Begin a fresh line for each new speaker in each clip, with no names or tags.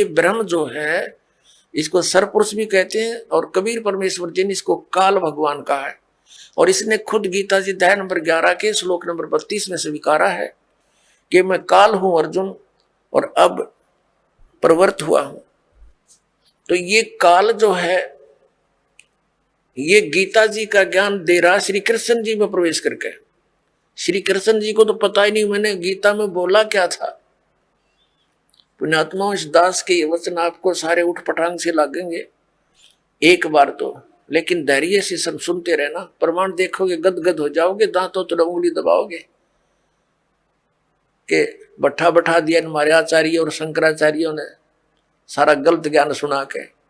ये ब्रह्म जो है इसको सरपुरुष भी कहते हैं और कबीर परमेश्वर जी ने इसको काल भगवान कहा है। और इसने खुद गीता जी अध्याय नंबर 11 के श्लोक नंबर 32 में स्वीकारा है कि मैं काल हूं अर्जुन और अब प्रवृत्त हुआ हूं। तो ये काल जो है ये गीता जी का ज्ञान दे रहा श्री कृष्ण जी में प्रवेश करके। श्री कृष्ण जी को तो पता ही नहीं मैंने गीता में बोला क्या था। पुण्यात्मा इस दास के ये वचन आपको सारे उठ पटांग से लागेंगे एक बार तो, लेकिन धैर्य से सब सुनते रहना। प्रमाण देखोगे गदगद हो जाओगे, दांतों तो उंगली दबाओगे कि बैठा बैठा दिया हमारे आचार्य और शंकराचार्यों ने सारा गलत ज्ञान सुना के।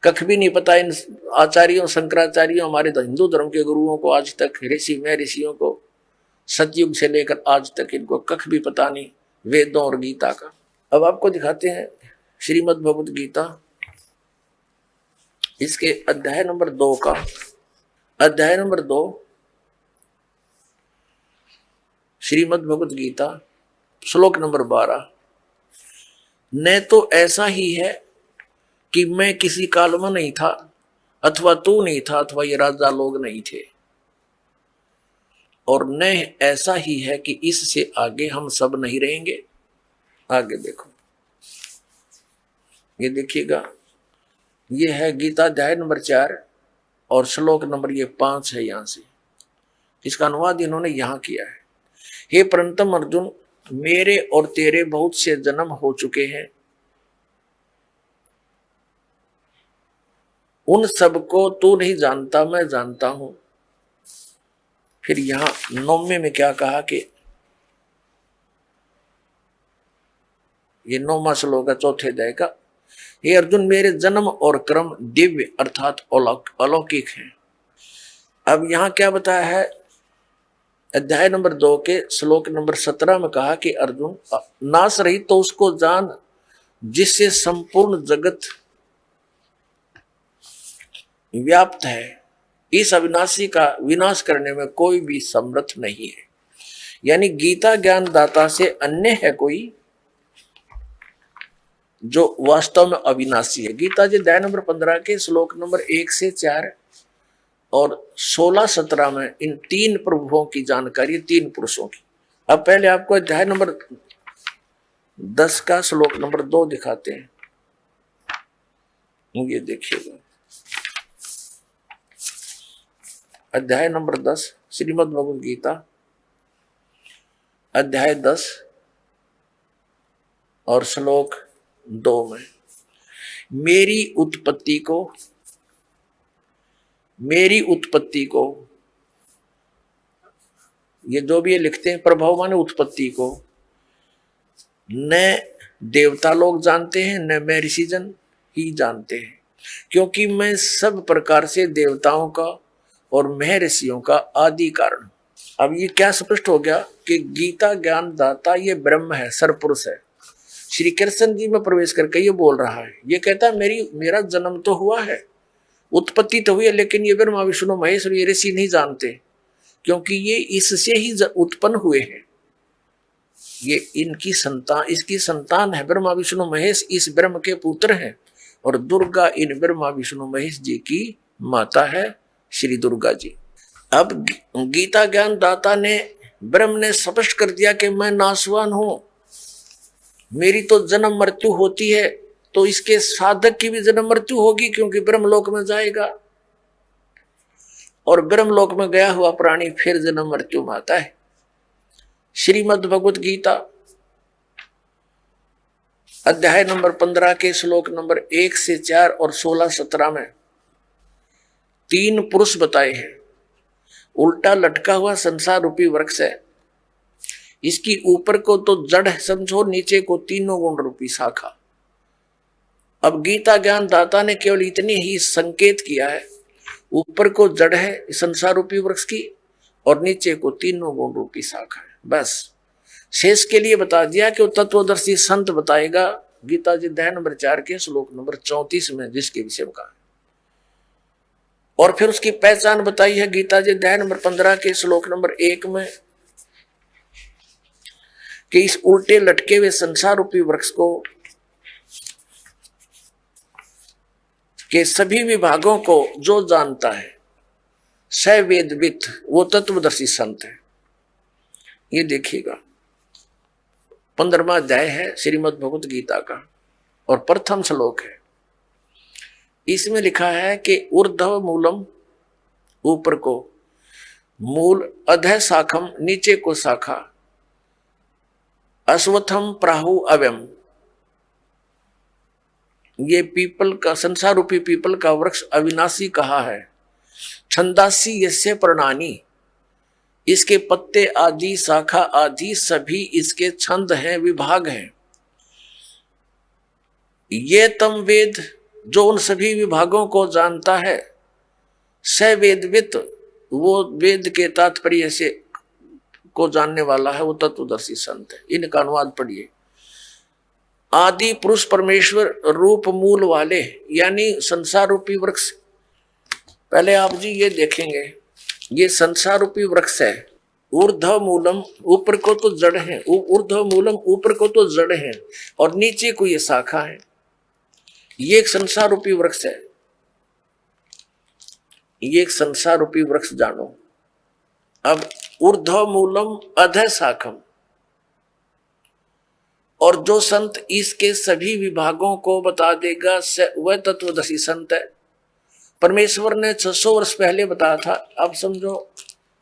कख भी नहीं पता इन आचार्यों शंकराचार्यों हमारे हिंदू धर्म के गुरुओं को आज तक, ऋषि में ऋषियों को सतयुग से लेकर आज तक इनको कख भी पता नहीं वेदों और गीता का। अब आपको दिखाते हैं श्रीमद् भगवद गीता, इसके अध्याय नंबर 2 का, अध्याय नंबर 2 श्रीमद् भगवद गीता श्लोक नंबर 12। न तो ऐसा ही है कि मैं किसी काल में नहीं था, अथवा तू नहीं था, अथवा ये राजा लोग नहीं थे, और न ऐसा ही है कि इससे आगे हम सब नहीं रहेंगे। आगे देखो, ये देखिएगा, ये है गीता अध्याय नंबर 4 और श्लोक नंबर ये 5 है। यहां से इसका अनुवाद इन्होंने यहां किया है। हे परंतम अर्जुन, मेरे और तेरे बहुत से जन्म हो चुके हैं, उन सबको तू नहीं जानता, मैं जानता हूं। फिर यहां 9वें में क्या कहा कि ये 9वां श्लोक है 4थे अध्याय का। हे अर्जुन, मेरे जन्म और कर्म दिव्य अर्थात अलौकिक हैं। अब यहां क्या बताया है, अध्याय नंबर 2 के श्लोक नंबर 17 में कहा कि अर्जुन नाश रही तो उसको जान जिससे संपूर्ण जगत व्याप्त है। इस अविनाशी का विनाश करने में कोई भी समर्थ नहीं है। यानी गीता ज्ञान दाता से अन्य है कोई जो वास्तव में अविनाशी है। गीता जी अध्याय नंबर 15 के श्लोक नंबर 1 से 4 और 16-17 में इन 3 प्रभुओं की जानकारी, 3 पुरुषों की। अब पहले आपको अध्याय नंबर 10 का श्लोक नंबर 2 दिखाते हैं। ये देखिएगा, अध्याय नंबर 10 श्रीमद् भगवद गीता अध्याय 10 और श्लोक 2 में मेरी उत्पत्ति को ये जो भी ये लिखते हैं प्रभाव माने उत्पत्ति को न देवता लोग जानते हैं न मैं ऋषिजन ही जानते हैं, क्योंकि मैं सब प्रकार से देवताओं का और महर्षियों का आदि कारण। अब ये क्या स्पष्ट हो गया कि गीता ज्ञान दाता ये ब्रह्म है, सरपुरुष है। श्री कृष्ण जी में प्रवेश करके ये बोल रहा है, ये कहता है मेरा जन्म तो हुआ है, उत्पत्ति तो हुई है, लेकिन ये ब्रह्मा विष्णु महेश और ये ऋषि नहीं जानते, क्योंकि ये इससे ही उत्पन्न हुए हैं। ये इसकी संतान है ब्रह्मा विष्णु महेश, इस ब्रह्म के पुत्र हैं, और दुर्गा इन ब्रह्मा विष्णु महेश जी की माता है, श्री दुर्गा जी। अब गीता ज्ञान दाता ने ब्रह्म ने स्पष्ट कर दिया कि मैं नाशवान हूं, मेरी तो जन्म मृत्यु होती है, तो इसके साधक की भी जन्म मृत्यु होगी, क्योंकि ब्रह्मलोक में जाएगा, और ब्रह्मलोक में गया हुआ प्राणी फिर जन्म मृत्यु में आता है। श्रीमद् भगवद गीता अध्याय नंबर 15 के श्लोक नंबर 1 से 4 और 16-17 में 3 पुरुष बताए हैं। उल्टा लटका हुआ संसार रूपी वृक्ष है, इसकी ऊपर को तो जड़ समझो, नीचे को तीनों गुण रूपी शाखा। अब गीता ज्ञान दाता ने केवल इतनी ही संकेत किया है, ऊपर को जड़ है संसार रूपी वृक्ष की और नीचे को तीनों गुण रूपी शाखा है, बस। शेष के लिए बता दिया कि वो तत्वदर्शी संत बताएगा गीता जी अध्याय नंबर 4 के श्लोक नंबर 34 में, जिसके विषय में कहा। और फिर उसकी पहचान बताई है गीता जी अध्याय नंबर 15 के श्लोक नंबर 1 में, कि इस उल्टे लटके हुए संसार रूपी वृक्ष को कि सभी विभागों को जो जानता है स वेदवित, वो तत्वदर्शी संत है। ये देखिएगा 15वां अध्याय है श्रीमद् भगवत गीता का और प्रथम श्लोक है। इसमें लिखा है कि ऊर्ध्व मूलम, ऊपर को मूल, अधः शाखम, नीचे को शाखा, अश्वत्थम प्राहु अव्यम। ये पीपल का, संसार रूपी पीपल का वृक्ष अविनाशी कहा है। छंदासी यस्य पर्णानि, इसके पत्ते आदि, शाखा आदि सभी इसके छंद हैं, विभाग हैं। ये तम वेद, जो उन सभी विभागों को जानता है, स वेदवित, वो वेद के तात्पर्य से को जानने वाला है, वो तत्वदर्शी संत है। इनका अनुवाद पढ़िए। आदि पुरुष परमेश्वर रूप मूल वाले, यानी संसार रूपी वृक्ष। पहले आप जी ये देखेंगे, ये संसार रूपी वृक्ष है। ऊर्ध्व मूलम, ऊपर को तो जड़ है, ऊर्ध्व मूलम, ऊपर को तो जड़ है, और नीचे को ये शाखा है। ये एक संसार रूपी वृक्ष है। ये एक संसार रूपी वृक्ष जानो। अब ऊर्ध्व मूलम अधः शाखम, और जो संत इसके सभी विभागों को बता देगा वह तत्वदर्शी संत है। परमेश्वर ने 600 वर्ष पहले बताया था। अब समझो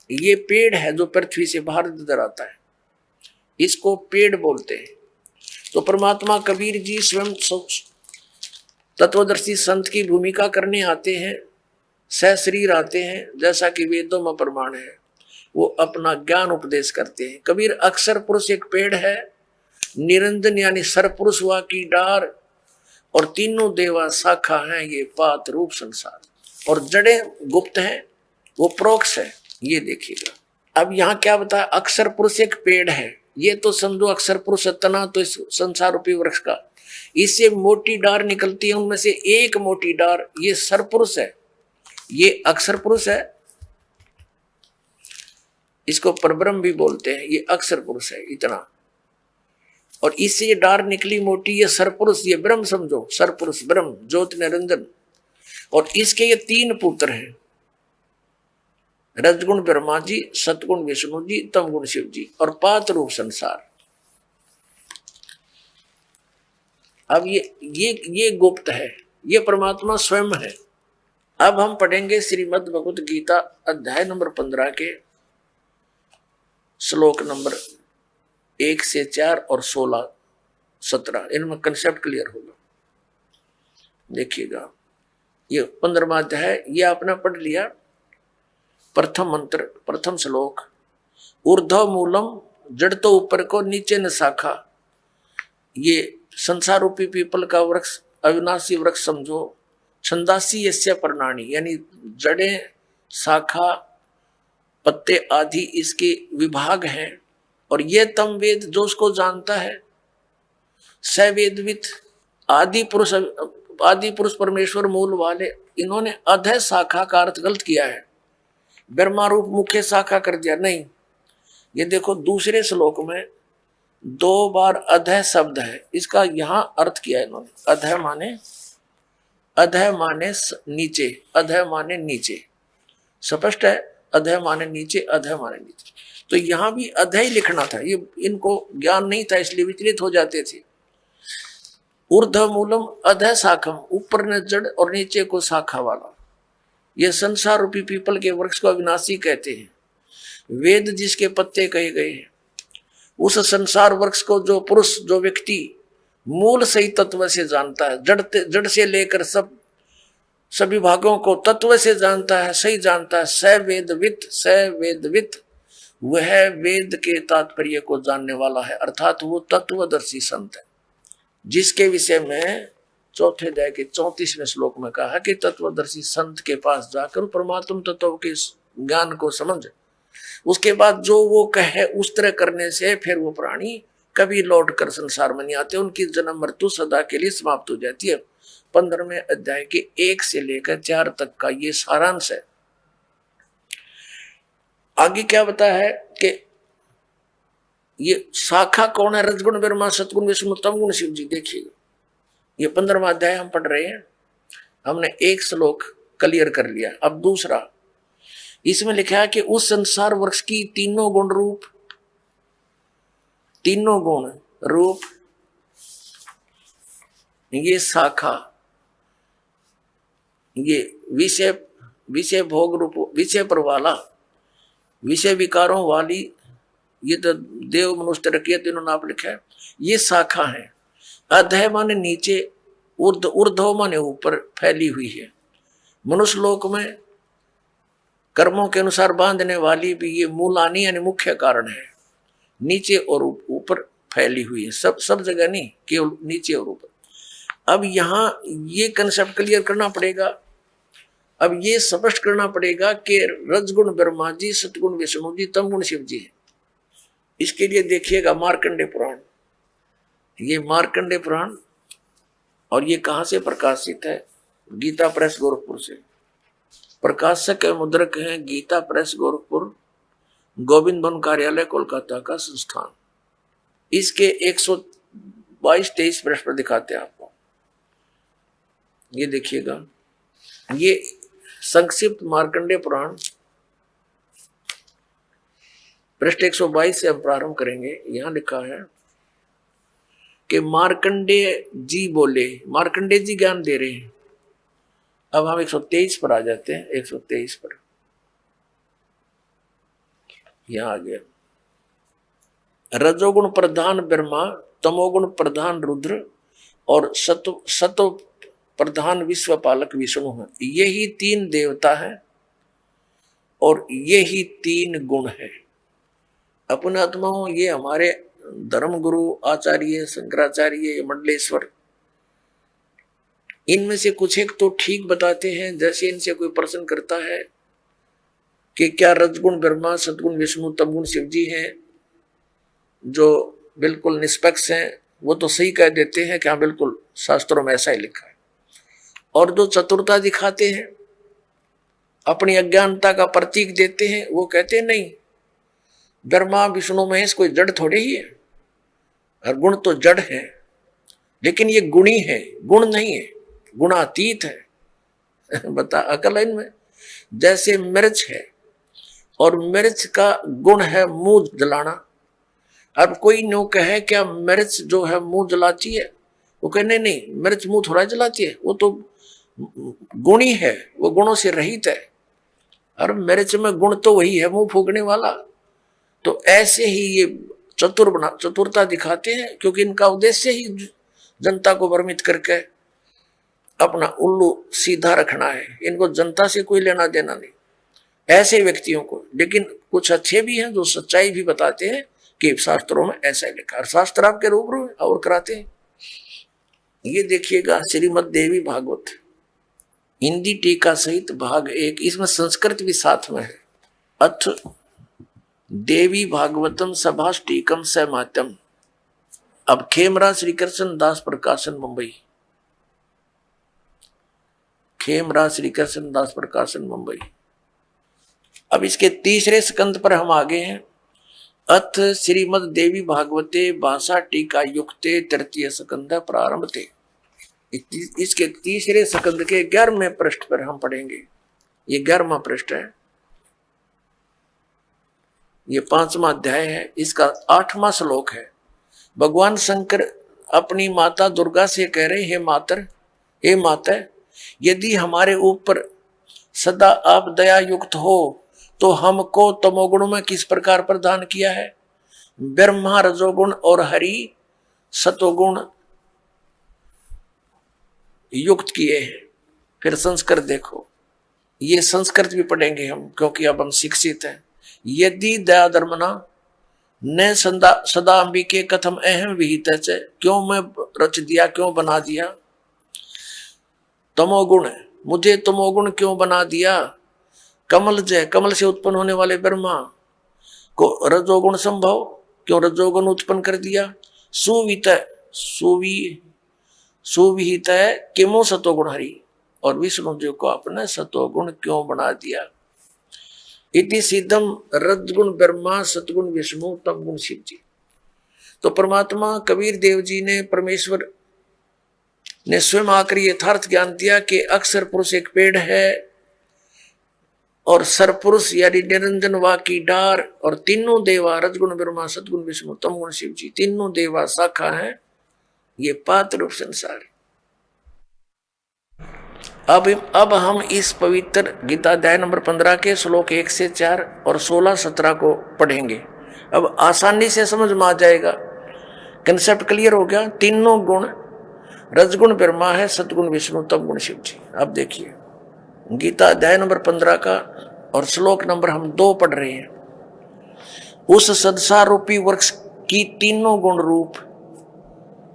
ये पेड़ है जो पृथ्वी से बाहर नजर आता है, इसको पेड़ बोलते हैं। तो परमात्मा कबीर जी स्वयं तत्वदर्शी संत की भूमिका करने आते हैं, सहशरीर आते हैं, जैसा कि वेदों में प्रमाण है। वो अपना ज्ञान उपदेश करते हैं। कबीर अक्षर पुरुष एक पेड़ है, निरंजन यानी सरपुरुष हुआ की डार, और तीनों देवा शाखा हैं, ये पात रूप संसार, और जड़ें गुप्त हैं, वो प्रोक्ष है। ये देखिएगा। अब यहाँ क्या बताया, अक्षर पुरुष एक पेड़ है। ये तो समझो अक्षर पुरुष तना तो इस संसार रूपी वृक्ष का, इससे मोटी डार निकलती है, उनमें से एक मोटी डार ये सरपुरुष है, ये अक्षर पुरुष है। इसको परब्रह्म भी बोलते हैं। ये अक्षर पुरुष है इतना, और इससे ये डार निकली मोटी, ये सरपुरुष, ये ब्रह्म समझो, सरपुरुष ब्रह्म ज्योति निरंजन। और इसके ये 3 पुत्र हैं, रजगुण ब्रह्मा जी, सतगुण विष्णु जी, तमगुण शिव जी, और पात रूप संसार। अब ये गुप्त है, ये परमात्मा स्वयं है। अब हम पढ़ेंगे श्रीमद् भगवत गीता अध्याय नंबर 15 के श्लोक नंबर 1 से 4 और 16, 17। इनमें कंसेप्ट क्लियर होगा। देखिएगा, ये 15वां अध्याय, ये आपने पढ़ लिया। प्रथम मंत्र, प्रथम श्लोक, ऊर्ध्व मूलम, जड़ तो ऊपर को, नीचे न शाखा। ये संसार रूपी पीपल का वृक्ष, अविनाशी वृक्ष समझो। छंदासी यस्य पर्णानि, यानी जड़ें, शाखा, पत्ते आदि इसके विभाग हैं। और ये तम वेद, जो उसको जानता है, स वेदवित, आदि पुरुष परमेश्वर मूल वाले। इन्होंने अधः शाखा का अर्थ गलत किया है, ब्रह्मा रूप मुख्य शाखा कर दिया। नहीं, ये देखो दूसरे श्लोक में 2 बार अधः शब्द है, इसका यहां अर्थ किया है इन्होंने। अधः माने नीचे, अधः माने नीचे, स्पष्ट है। अधः माने नीचे, अधः माने नीचे। तो यहां भी अधः ही लिखना था, ये इनको ज्ञान नहीं था, इसलिए विचलित हो जाते थे। ऊर्ध्व मूलम अधः शाखम, ऊपर ने जड़ और नीचे को शाखा वाला। यह संसार रूपी पीपल के वृक्ष को अविनाशी कहते हैं। वेद जिसके पत्ते कहे गए हैं, उस संसार वृक्ष को जो पुरुष, जो व्यक्ति मूल सही तत्व से जानता है, जड़ से लेकर सभी भागों को तत्व से जानता है, सही जानता है, स वेदवित, वह वेद के तात्पर्य को जानने वाला है, अर्थात वो तत्वदर्शी संत है। जिसके विषय में चौथे अध्याय के 34वें श्लोक में कहा कि तत्वदर्शी संत के पास जाकर परमात्म तत्व के ज्ञान को समझ, उसके बाद जो वो कहे उस तरह करने से फिर वो प्राणी कभी लौट कर संसार में नहीं आते, उनकी जन्म मृत्यु सदा के लिए समाप्त हो जाती है। 15वें अध्याय के 1 से लेकर 4 तक का ये सारांश है। आगे क्या बताया है कि ये शाखा कौन है, रजगुण ब्रह्मा, सतगुण विष्णु, तमगुण शिव जी। देखिए ये 15वां अध्याय हम पढ़ रहे हैं। हमने एक श्लोक क्लियर कर लिया। अब दूसरा, इसमें लिखा है कि उस संसार वृक्ष की तीनों गुण रूप, तीनों गुण रूप ये शाखा, ये विषय विषय भोग रूप, विषय पर वाला, विषय विकारों वाली, ये तो देव मनुष्य रखिए तीनों नाप लिखा है, ये शाखा है। अधः माने नीचे, ऊर्ध्व माने ऊपर फैली हुई है। मनुष्य लोक में कर्मों के अनुसार बांधने वाली भी ये मूलानी यानी मुख्य कारण है, नीचे और ऊपर फैली हुई है, सब जगह नहीं, केवल नीचे और ऊपर। अब यहाँ ये कंसेप्ट क्लियर करना पड़ेगा। अब ये स्पष्ट करना पड़ेगा कि रजगुण ब्रह्मा जी, सतगुण विष्णु जी, तमगुण शिव जी है। इसके लिए देखिएगा मार्कंडेय पुराण, ये मार्कंडेय पुराण, और ये कहाँ से प्रकाशित है? गीता प्रेस गोरखपुर से। प्रकाशक मुद्रक है गीता प्रेस गोरखपुर, गोविंद भवन कार्यालय कोलकाता का संस्थान। इसके 122-23 पृष्ठ पर दिखाते हैं आपको, ये देखिएगा। ये संक्षिप्त मार्कंडेय पुराण पृष्ठ 122 से हम प्रारंभ करेंगे। यहां लिखा है कि मार्कंडेय जी बोले, मार्कंडेय जी ज्ञान दे रहे हैं। अब हम 123 पर आ जाते हैं। 123 पर यहां आ गया, रजोगुण प्रधान ब्रह्मा, तमोगुण प्रधान रुद्र और सतो प्रधान विश्वपालक विष्णु है। यही तीन देवता है और यही तीन गुण है। अपने आत्माओं, ये हमारे धर्म गुरु आचार्य शंकराचार्य मंडलेश्वर, इनमें से कुछ एक तो ठीक बताते हैं। जैसे इनसे कोई प्रश्न करता है कि क्या रजगुण ब्रह्मा, सतगुण विष्णु, तमगुण शिव जी हैं, जो बिल्कुल निष्पक्ष हैं, वो तो सही कह देते हैं कि हाँ बिल्कुल शास्त्रों में ऐसा ही लिखा है। और जो चतुरता दिखाते हैं, अपनी अज्ञानता का प्रतीक देते हैं, वो कहते हैं नहीं, ब्रह्मा विष्णु महेश कोई जड़ थोड़े ही है, और गुण तो जड़ है, लेकिन ये गुणी है, गुण नहीं है, गुणातीत है। बता अकल है इनमें। जैसे मिर्च है और मिर्च का गुण है मुंह जलाना। अब कोई नो कहे क्या मिर्च जो है मुंह जलाती है? वो कहे नहीं नहीं, मिर्च मुंह थोड़ा जलाती है, वो तो गुणी है, वो गुणों से रहित है। और मिर्च में गुण तो वही है, मुंह फूकने वाला। तो ऐसे ही ये चतुरता दिखाते हैं, क्योंकि इनका उद्देश्य ही जनता को भ्रमित करके अपना उल्लू सीधा रखना है। इनको जनता से कोई लेना देना नहीं, ऐसे व्यक्तियों को। लेकिन कुछ अच्छे भी हैं जो सच्चाई भी बताते हैं कि शास्त्रों में ऐसा ही लिखा है, शास्त्र आपके रूबरू और कराते हैं। ये देखिएगा श्रीमद् देवी भागवत हिंदी टीका सहित भाग 1, इसमें संस्कृत भी साथ में है। अथ देवी भागवतम सभाष टीकम सहमात्यम। अब खेमरा श्री कृष्ण दास प्रकाशन मुंबई, खेमरा श्री कृष्ण दास प्रकाशन मुंबई। अब इसके तीसरे स्कंद पर हम आगे हैं। अथ श्रीमद् देवी भागवते भाषा टीका युक्ते तृतीय स्कंद प्रारंभ थे। इसके तीसरे स्कंद के 11वें पृष्ठ पर हम पढ़ेंगे। ये 11वां पृष्ठ है, ये 5वां अध्याय है, इसका 8वां श्लोक है। भगवान शंकर अपनी माता दुर्गा से कह रहे, हे मातर, हे माता, यदि हमारे ऊपर सदा आप दया युक्त हो तो हमको तमोगुण में किस प्रकार प्रदान किया है? ब्रह्मा रजोगुण और हरि सतोगुण युक्त किए हैं। फिर संस्कृत देखो, ये संस्कृत भी पढ़ेंगे हम, क्योंकि अब हम शिक्षित हैं। यदि दया धर्मना न सदा अंबिके कथम अहम विहित, क्यों मैं रच दिया, क्यों बना दिया तमोगुण, मुझे तमोगुण क्यों बना दिया? कमल जय, कमल से उत्पन्न होने वाले ब्रह्मा को रजोगुण संभव, क्यों रजोगुण उत्पन्न कर दिया? सुवित सुविहित है किमो सतोगुण हरि, और विष्णु जी को आपने सतोगुण क्यों बना दिया? इति सिद्धम रजगुण ब्रह्मा सतगुण विष्णु तमगुण शिव जी। तो परमात्मा कबीर देव जी ने परमेश्वर ने स्वयं आकर यथार्थ ज्ञान दिया कि अक्षर पुरुष एक पेड़ है और सरपुरुष यानी निरंजन वा की डार और तीनों देवा रजगुण ब्रह्मा सदगुण विष्णु तमगुण शिव जी तीनों देवा शाखा है। ये पात्र रूप संसार। अब हम इस पवित्र गीता अध्याय नंबर 15 के श्लोक 1 से 4 और 16-17 को पढ़ेंगे। अब आसानी से समझ में आ जाएगा, कंसेप्ट क्लियर हो गया। तीनों गुण रजगुण ब्रह्मा है, सतगुण विष्णु तमगुण शिव जी। अब देखिए गीता अध्याय नंबर 15 का और श्लोक नंबर हम 2 पढ़ रहे हैं। उस संसार रूपी वृक्ष की तीनों गुण रूप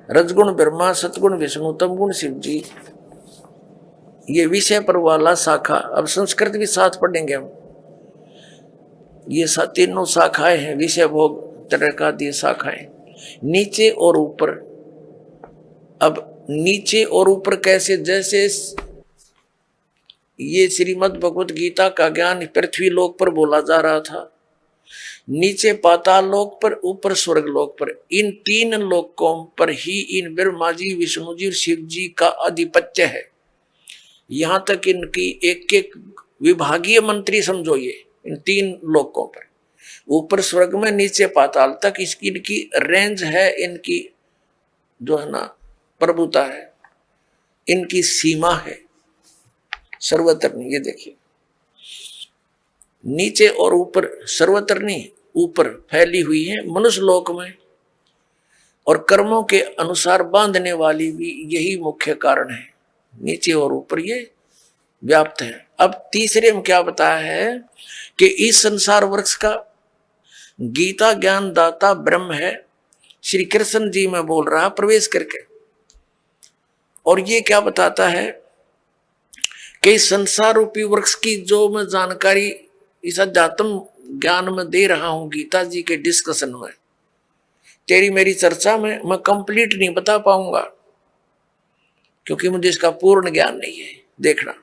रजगुण ब्रह्मा सतगुण विष्णु तमगुण शिव जी, ये विषय पर वाला शाखा। अब संस्कृत भी साथ पढ़ेंगे हम। ये तीनों शाखाएं हैं, विषय भोग तरह का दी शाखाएं, नीचे और ऊपर। अब नीचे और ऊपर कैसे? जैसे ये श्रीमद् भगवत गीता का ज्ञान पृथ्वी लोक पर बोला जा रहा था, नीचे पाताल लोक पर, ऊपर स्वर्ग लोक पर। इन 3 लोकों पर ही इन ब्रह्मा जी विष्णु जी और शिव जी का आधिपत्य है। यहां तक इनकी एक एक विभागीय मंत्री समझो, ये इन 3 लोकों पर, ऊपर स्वर्ग में नीचे पाताल तक इसकी इनकी रेंज है, इनकी जो है ना प्रभुता है, इनकी सीमा है सर्वत्र नहीं। ये देखिए नीचे और ऊपर, सर्वत्र नहीं, ऊपर फैली हुई है मनुष्य लोक में, और कर्मों के अनुसार बांधने वाली भी यही मुख्य कारण है। नीचे और ऊपर ये व्याप्त है। अब तीसरे में क्या बताया है कि इस संसार वृक्ष का गीता ज्ञान दाता ब्रह्म है, श्री कृष्ण जी में बोल रहा प्रवेश करके। और ये क्या बताता है कि इस संसार रूपी वृक्ष की जो मैं जानकारी इस अध्यात्म ज्ञान में दे रहा हूं गीता जी के डिस्कशन में, तेरी मेरी चर्चा में मैं कंप्लीट नहीं बता पाऊंगा, क्योंकि मुझे इसका पूर्ण ज्ञान नहीं है। देखना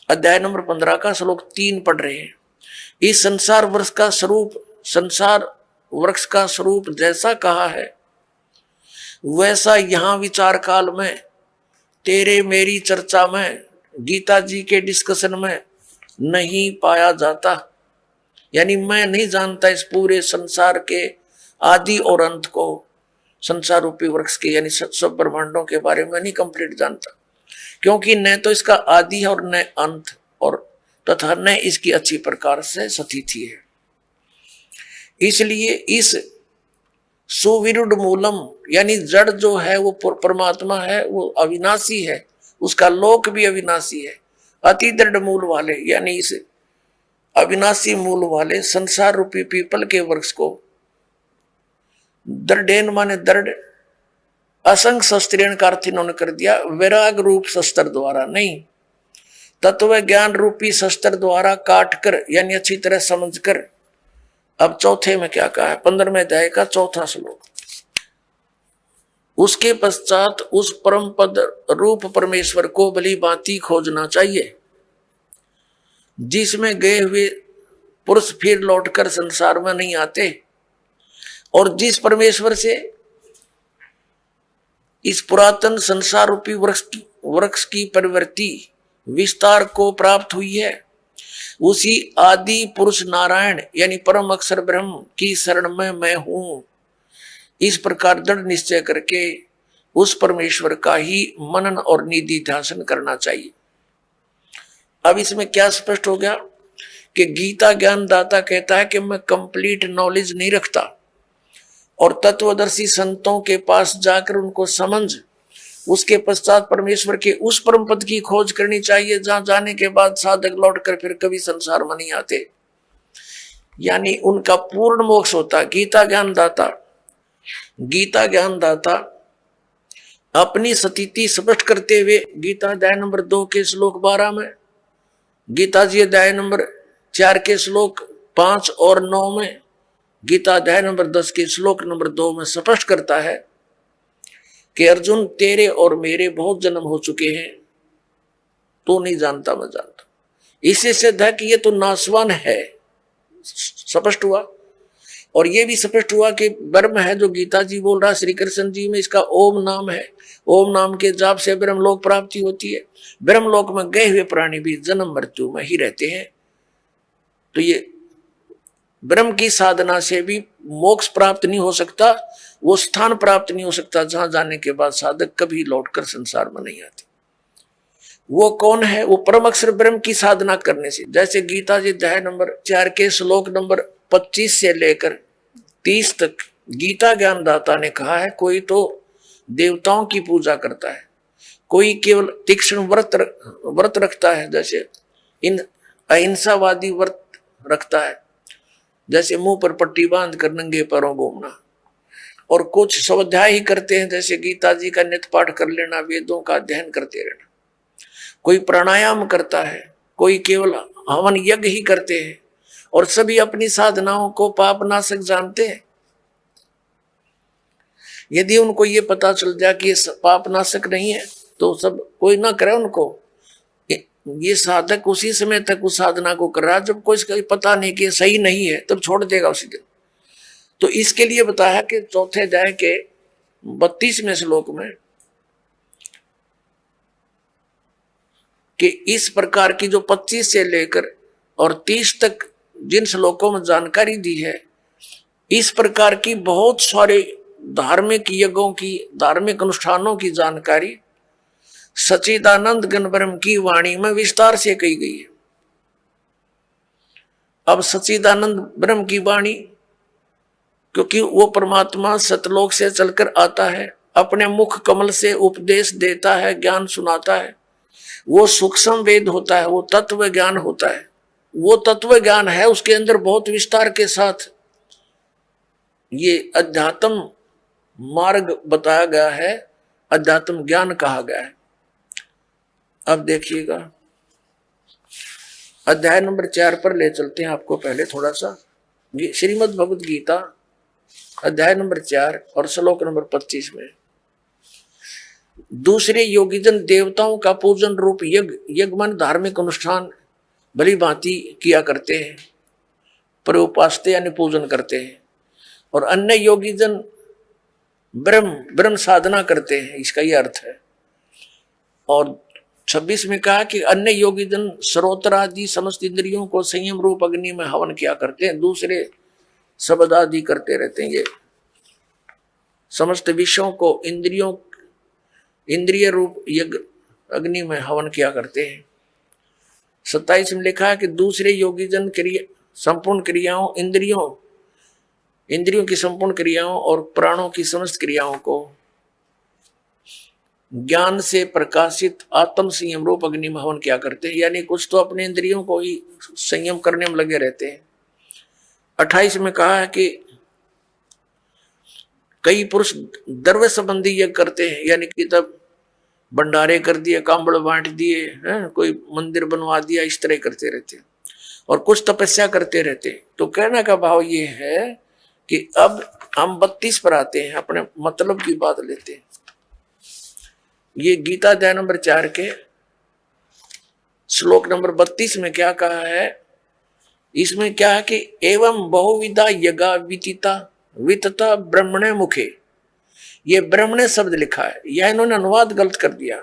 अध्याय नंबर 15 का श्लोक 3 पढ़ रहे हैं। इस संसार वृक्ष का स्वरूप, संसार वृक्ष का स्वरूप जैसा कहा है वैसा यहां विचार काल में तेरे मेरी चर्चा में गीता जी के डिस्कशन में नहीं पाया जाता। यानी मैं नहीं जानता इस पूरे संसार के आदि और अंत को, संसार रूपी वृक्ष के यानी सब ब्रह्मांडों के बारे में नहीं कंप्लीट जानता, क्योंकि न तो इसका आदि है और न अंत, और तथा न इसकी अच्छी प्रकार से स्थिति है। इसलिए इस सुविरुद्ध मूलम यानी जड़ जो है वो परमात्मा है, वो अविनाशी है, उसका लोक भी अविनाशी है। अति दृढ़ मूल वाले यानी इस अविनाशी मूल वाले संसार रूपी पीपल के वृक्ष को दृढ़ माने दृढ़, असंग शस्त्रेण का अर्थ इन्होंने कर दिया वैराग रूप शस्त्र द्वारा नहीं, तत्व ज्ञान रूपी शस्त्र द्वारा काट कर यानी अच्छी तरह समझकर। अब चौथे में क्या कहा है, 15वें अध्याय का 4था श्लोक। उसके पश्चात उस परम पद रूप परमेश्वर को भली भांति खोजना चाहिए, जिसमें गए हुए पुरुष फिर लौटकर संसार में नहीं आते, और जिस परमेश्वर से इस पुरातन संसार रूपी वृक्ष की परिवर्ती विस्तार को प्राप्त हुई है, उसी आदि पुरुष नारायण यानी परम अक्षर ब्रह्म की शरण में मैं हूं। इस प्रकार दृढ़ निश्चय करके उस परमेश्वर का ही मनन और निधि ध्यान करना चाहिए। अब इसमें क्या स्पष्ट हो गया कि गीता ज्ञान दाता कहता है कि मैं कंप्लीट नॉलेज नहीं रखता, और तत्वदर्शी संतों के पास जाकर उनको समझ, उसके पश्चात परमेश्वर के उस परम पद की खोज करनी चाहिए जहां जाने के बाद साधक लौटकर फिर कभी संसार में नहीं आते, यानी उनका पूर्ण मोक्ष होता। गीता ज्ञान दाता अपनी स्थिति स्पष्ट करते हुए गीता अध्याय नंबर 2 के श्लोक 12 में, गीता जी अध्याय नंबर 4 के श्लोक 5 और 9 में, गीता अध्याय नंबर 10 के श्लोक नंबर 2 में स्पष्ट करता है कि अर्जुन तेरे और मेरे बहुत जन्म हो चुके हैं, तू नहीं जानता मैं जानता। इससे सिद्ध है कि ये तो नासवान है। स्पष्ट हुआ और ये भी स्पष्ट हुआ कि ब्रह्म है जो गीता जी बोल रहा श्री कृष्ण जी में, इसका ओम नाम है। ओम नाम के जाप से ब्रह्मलोक प्राप्ति होती है। ब्रह्मलोक में गए हुए प्राणी भी जन्म मृत्यु में ही रहते हैं। तो ये ब्रह्म की साधना से भी मोक्ष प्राप्त नहीं हो सकता, वो स्थान प्राप्त नहीं हो सकता जहां जाने के बाद साधक कभी लौटकर संसार में नहीं आते। वो कौन है? वो परम अक्षर ब्रह्म की साधना करने से। जैसे गीता जी अध्याय नंबर 4 के श्लोक नंबर 25 से लेकर 30 तक गीता ज्ञानदाता ने कहा है, कोई तो देवताओं की पूजा करता है, कोई केवल तीक्ष्ण व्रत रखता है, जैसे इन अहिंसावादी व्रत रखता है, जैसे मुंह पर पट्टी बांध कर नंगे पैरों घूमना, और कुछ स्वाध्याय ही करते हैं, जैसे गीता जी का नित्य पाठ कर लेना, वेदों का अध्ययन करते रहना। कोई प्राणायाम करता है, कोई केवल हवन यज्ञ ही करते हैं, और सभी अपनी साधनाओं को पापनाशक जानते हैं। यदि उनको ये पता चल जाए कि ये पापनाशक नहीं है तो सब कोई ना करे उनको। ये साधक उसी समय तक उस साधना को कर रहा है जब कोई पता नहीं कि सही नहीं है, तब छोड़ देगा उसी दिन। तो इसके लिए बताया कि चौथे अध्याय के 32वें श्लोक में कि इस प्रकार की जो 25 से लेकर और 30 तक जिन श्लोकों में जानकारी दी है, इस प्रकार की बहुत सारे धार्मिक यज्ञों की, धार्मिक अनुष्ठानों की जानकारी सच्चिदानंद घन ब्रह्म की वाणी में विस्तार से कही गई है। अब सच्चिदानंद ब्रह्म की वाणी, क्योंकि वो परमात्मा सतलोक से चलकर आता है, अपने मुख कमल से उपदेश देता है, ज्ञान सुनाता है, वो सूक्ष्म वेद होता है, वो तत्व ज्ञान होता है। वो तत्व ज्ञान है, उसके अंदर बहुत विस्तार के साथ ये अध्यात्म मार्ग बताया गया है, अध्यात्म ज्ञान कहा गया है। अब देखिएगा अध्याय नंबर 4 पर ले चलते हैं आपको पहले थोड़ा सा। श्रीमद् भगवद गीता अध्याय नंबर 4 और श्लोक नंबर 25 में, दूसरे योगीजन देवताओं का पूजन रूप यज्ञ मन धार्मिक अनुष्ठान भली भांति किया करते हैं, पर उपासते यानी पूजन करते हैं, और अन्य योगीजन ब्रह्म साधना करते हैं, इसका यह अर्थ है। और 26 में कहा कि अन्य योगीजन श्रोत्र आदि समस्त इंद्रियों को संयम रूप अग्नि में हवन किया करते हैं, दूसरे शब्द आदि करते रहते हैं। ये समस्त विषयों को इंद्रिय रूप यज्ञ अग्नि में हवन किया करते हैं। 27 में लिखा है कि दूसरे योगीजन क्रिया संपूर्ण क्रियाओं, इंद्रियों की संपूर्ण क्रियाओं और प्राणों की समस्त क्रियाओं को ज्ञान से प्रकाशित आत्म संयम रूप अग्नि में हवन किया करते हैं, यानी कुछ तो अपने इंद्रियों को ही संयम करने में लगे रहते हैं। 28 में कहा है कि कई पुरुष द्रव्य संबंधी यज्ञ करते हैं, यानी कि तब भंडारे कर दिए, कांबड़ बांट दिए, कोई मंदिर बनवा दिया, इस तरह करते रहते हैं, और कुछ तपस्या करते रहते हैं। तो कहने का भाव ये है कि अब हम 32 पर आते हैं, अपने मतलब की बात लेते हैं। ये गीता अध्याय नंबर 4 के श्लोक नंबर 32 में क्या कहा है? इसमें क्या है कि एवं बहुविधा यज्ञा वितता ब्रह्मणे मुखे, ये ब्रह्मणे शब्द लिखा है, यह इन्होंने अनुवाद गलत कर दिया।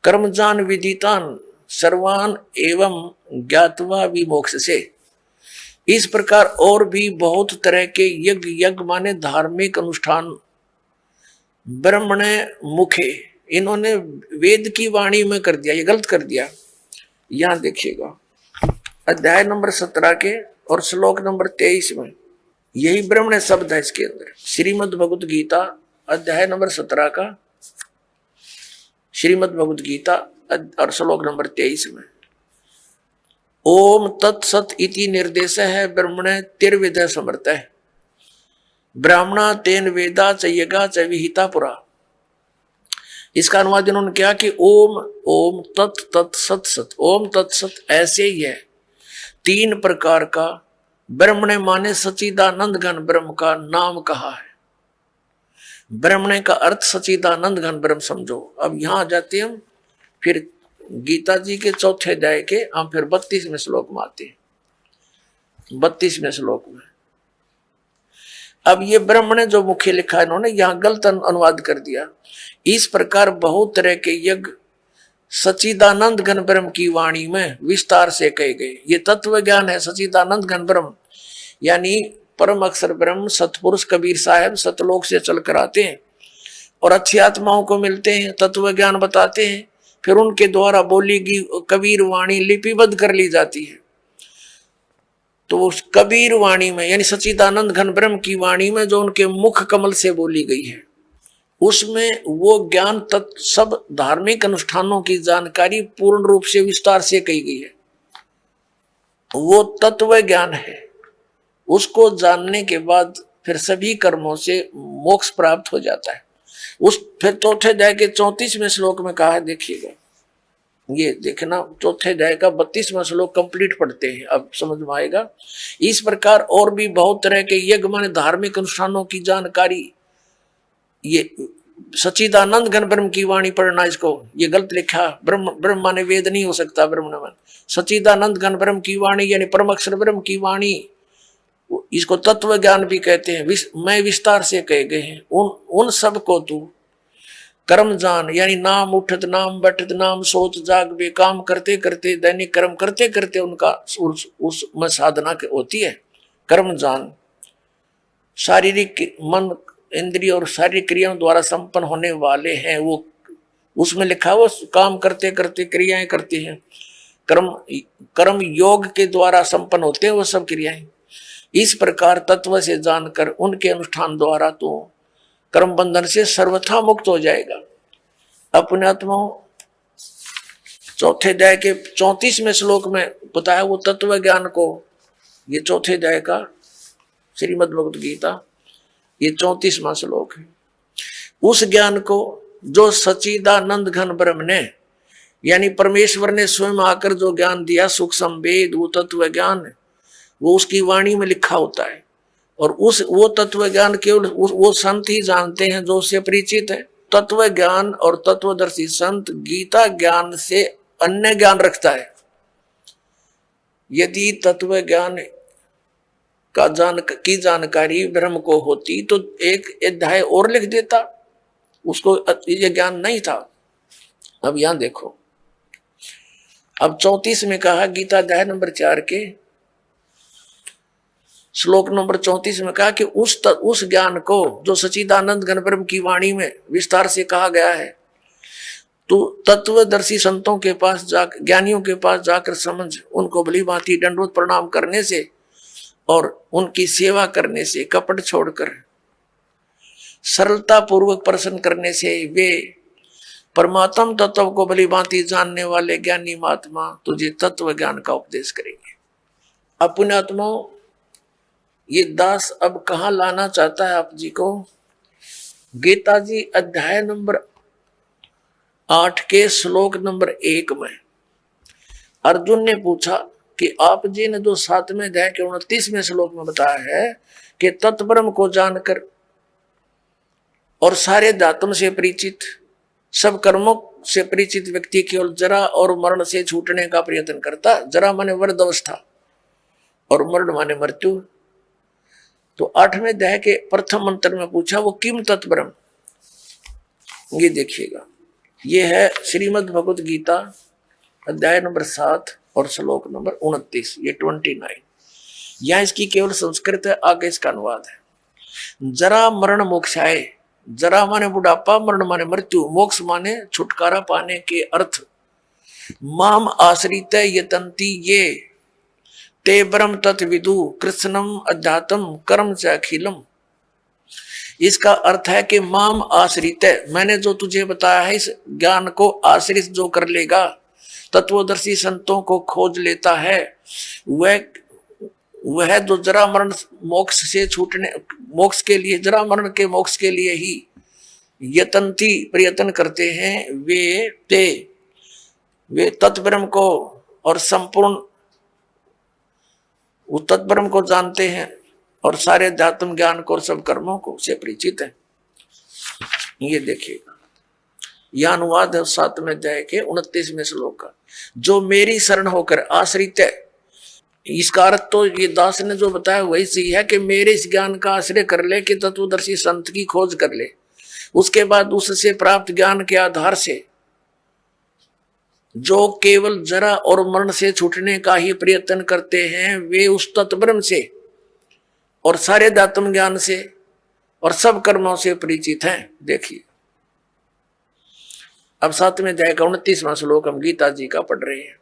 कर्मजान विदितान सर्वान एवं ज्ञातवा विमोक्ष से, इस प्रकार और भी बहुत तरह के यज्ञ माने धार्मिक अनुष्ठान ब्रह्मणे मुखे, इन्होंने वेद की वाणी में कर दिया, ये गलत कर दिया। यहां देखिएगा अध्याय नंबर 17 के और श्लोक नंबर 23 में यही ब्रह्मणे शब्द है इसके अंदर। श्रीमद् भगवद गीता अध्याय नंबर 17 का श्रीमद् भगवद गीता और श्लोक नंबर 23 में ओम तत्सत इति निर्देश है ब्रह्मणे तिर्विद समर्थ है ब्राह्मणा तेन वेदा च यज्ञा च विहिता पुरा। इसका अनुवाद इन्होंने किया कि ओम तत् सत सत, ओम तत्सत ऐसे ही है। 3 प्रकार का ब्रह्मणे माने सच्चिदानंद घन ब्रह्म का नाम कहा है। ब्रह्मणे का अर्थ सच्चिदानंद घन ब्रह्म समझो। अब यहां जाते हम फिर गीता जी के 4थे अध्याय के हम फिर 32वें श्लोक में आते हैं। 32वें श्लोक में अब ये ब्रह्म ने जो मुख्य लिखा है इन्होंने यहाँ गलत अनुवाद कर दिया। इस प्रकार बहुत तरह के यज्ञ सच्चिदानंद घन ब्रह्म की वाणी में विस्तार से कहे गए। ये तत्व ज्ञान है सच्चिदानंद घन ब्रह्म, यानी परम अक्षर ब्रह्म सतपुरुष कबीर साहब सतलोक से चल कर आते हैं और अच्छी आत्माओं को मिलते हैं, तत्व ज्ञान बताते हैं, फिर उनके द्वारा बोली गई कबीर वाणी लिपिबद्ध कर ली जाती है। तो उस कबीर वाणी में यानी सच्चिदानंद घन ब्रह्म की वाणी में जो उनके मुख कमल से बोली गई है, उसमें वो ज्ञान तत्व सब धार्मिक अनुष्ठानों की जानकारी पूर्ण रूप से विस्तार से कही गई है। वो तत्व ज्ञान है। उसको जानने के बाद फिर सभी कर्मों से मोक्ष प्राप्त हो जाता है। उस फिर चौथे अध्याय के 34वें श्लोक में कहा है, देखिएगा, ये देखना, चौथे अध्याय का 32वां श्लोक कंप्लीट पढ़ते हैं, अब समझ में आएगा। इस प्रकार और भी बहुत तरह के यज्ञ माने धार्मिक अनुष्ठानों की जानकारी, ये सच्चिदानंद घन ब्रह्म की वाणी पढ़ना, इसको ये गलत लिखा, ब्रह्म माने वेद नहीं हो सकता, ब्रह्म न सच्चिदानंद घन ब्रह्म की वाणी यानी परम अक्षर ब्रह्म की वाणी, इसको तत्व ज्ञान भी कहते हैं। मैं विस्तार से कहे गए हैं। उन सब को तू कर्म जान, यानी नाम उठत नाम बैठत नाम सोच जाग बे, काम करते करते दैनिक कर्म करते करते उनका उसमें साधना होती है। कर्म जान, शारीरिक मन इंद्रिय और शारीरिक क्रियाओं द्वारा संपन्न होने वाले हैं, वो उसमें लिखा वो काम करते करते क्रियाएं करते हैं। कर्म योग के द्वारा संपन्न होते हैं वो सब क्रियाएं। इस प्रकार तत्व से जानकर उनके अनुष्ठान द्वारा तो कर्म बंधन से सर्वथा मुक्त हो जाएगा। अपने आत्माओं चौथे अध्याय के 34वें श्लोक में बताया वो तत्व ज्ञान को, ये चौथे अध्याय का श्रीमद् भगवद गीता, ये 34वां श्लोक है। उस ज्ञान को जो सच्चिदानंद घन ब्रह्म ने यानी परमेश्वर ने स्वयं आकर जो ज्ञान दिया, सूक्ष्म वेद, वो तत्व ज्ञान, वो उसकी वाणी में लिखा होता है। और वो तत्व ज्ञान केवल वो संत ही जानते हैं जो उससे परिचित है। तत्व ज्ञान और तत्वदर्शी संत गीता ज्ञान से अन्य ज्ञान रखता है। यदि तत्व ज्ञान की जानकारी ब्रह्म को होती तो एक अध्याय और लिख देता, उसको ये ज्ञान नहीं था। अब यहां देखो, अब 34 में कहा, गीता अध्याय नंबर 4 के श्लोक नंबर 34 में कहा कि उस ज्ञान को जो सच्चिदानंद घन ब्रह्म की वाणी में विस्तार से कहा गया है, तो तत्वदर्शी संतों के पास ज्ञानियों के पास जाकर समझ, उनको भली भांति दंडवत प्रणाम करने से और उनकी सेवा करने से, कपट छोड़कर सरलता पूर्वक प्रसन्न करने से वे परमात्म तत्व को भली भांति जानने वाले ज्ञानी महात्मा तुझे तत्व ज्ञान का उपदेश करेंगे। अपने आत्माओं, ये दास अब कहाँ लाना चाहता है आप जी को? गीता जी अध्याय नंबर 8 के श्लोक नंबर 1 में अर्जुन ने पूछा कि आप जी ने जो 7वें अध्याय के 29वें श्लोक में बताया है कि तत्ब्रह्म को जानकर और सारे धातुओं से परिचित, सब कर्मों से परिचित व्यक्ति केवल जरा और मरण से छूटने का प्रयत्न करता। जरा माने वृद्ध अवस्था और मरण माने मृत्यु। तो 8वें अध्याय के प्रथम मंत्र में पूछा वो किम तत्ब्रह्म, ये देखिएगा, ये है श्रीमद् भगवद गीता अध्याय नंबर 7 और श्लोक नंबर 29, ये 29। यह इसकी केवल संस्कृत है, आगे इसका अनुवाद है। जरा मरण मोक्षाय, जरा माने बुढ़ापा, मरण माने मृत्यु, मोक्ष माने छुटकारा पाने के अर्थ। माम आश्रित यतंती ये ते ब्रह्म तत्विदु कृष्णम अध्यात्म कर्म च अखिलम। इसका अर्थ है कि माम आश्रित, मैंने जो तुझे बताया है इस ज्ञान को आश्रित जो कर लेगा, तत्वदर्शी संतों को खोज लेता है, वह जो जरा मरण मोक्ष से छूटने, मोक्ष के लिए, जरा मरण के मोक्ष के लिए ही यतंती प्रयत्न करते हैं, वे तत्ब्रह्म को और संपूर्ण वो तत्ब्रह्म को जानते हैं और सारे अध्यात्म ज्ञान को और सब कर्मों को से परिचित है। ये देखिएगा, यह अनुवाद है 7वें अध्याय के 29वें श्लोक का। जो मेरी शरण होकर आश्रित है, इसका अर्थ तो ये दास ने जो बताया वही सही है कि मेरे इस ज्ञान का आश्रय कर ले, कि तत्वदर्शी संत की खोज कर ले, उसके बाद उससे प्राप्त ज्ञान के आधार से जो केवल जरा और मरण से छूटने का ही प्रयत्न करते हैं, वे उस तत्ब्रह्म से और सारे दात्म ज्ञान से और सब कर्मों से परिचित हैं। देखिए अब 7वें अध्याय का 29वां श्लोक हम गीता जी का पढ़ रहे हैं।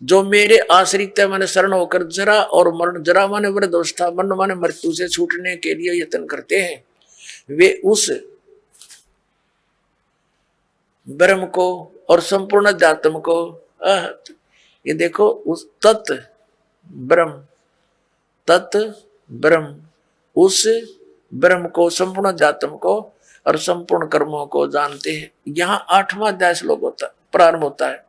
जो मेरे आश्रित माने शरण होकर जरा और मरण, जरा माने वृद्धावस्था, मरण माने मृत्यु से छूटने के लिए यत्न करते हैं, वे उस ब्रह्म को और संपूर्ण अध्यात्म को, ये देखो उस तत् ब्रह्म उस ब्रह्म को, संपूर्ण अध्यात्म को और संपूर्ण कर्मों को जानते हैं। यहाँ 8वां अध्याय श्लोक होता प्रारंभ होता है।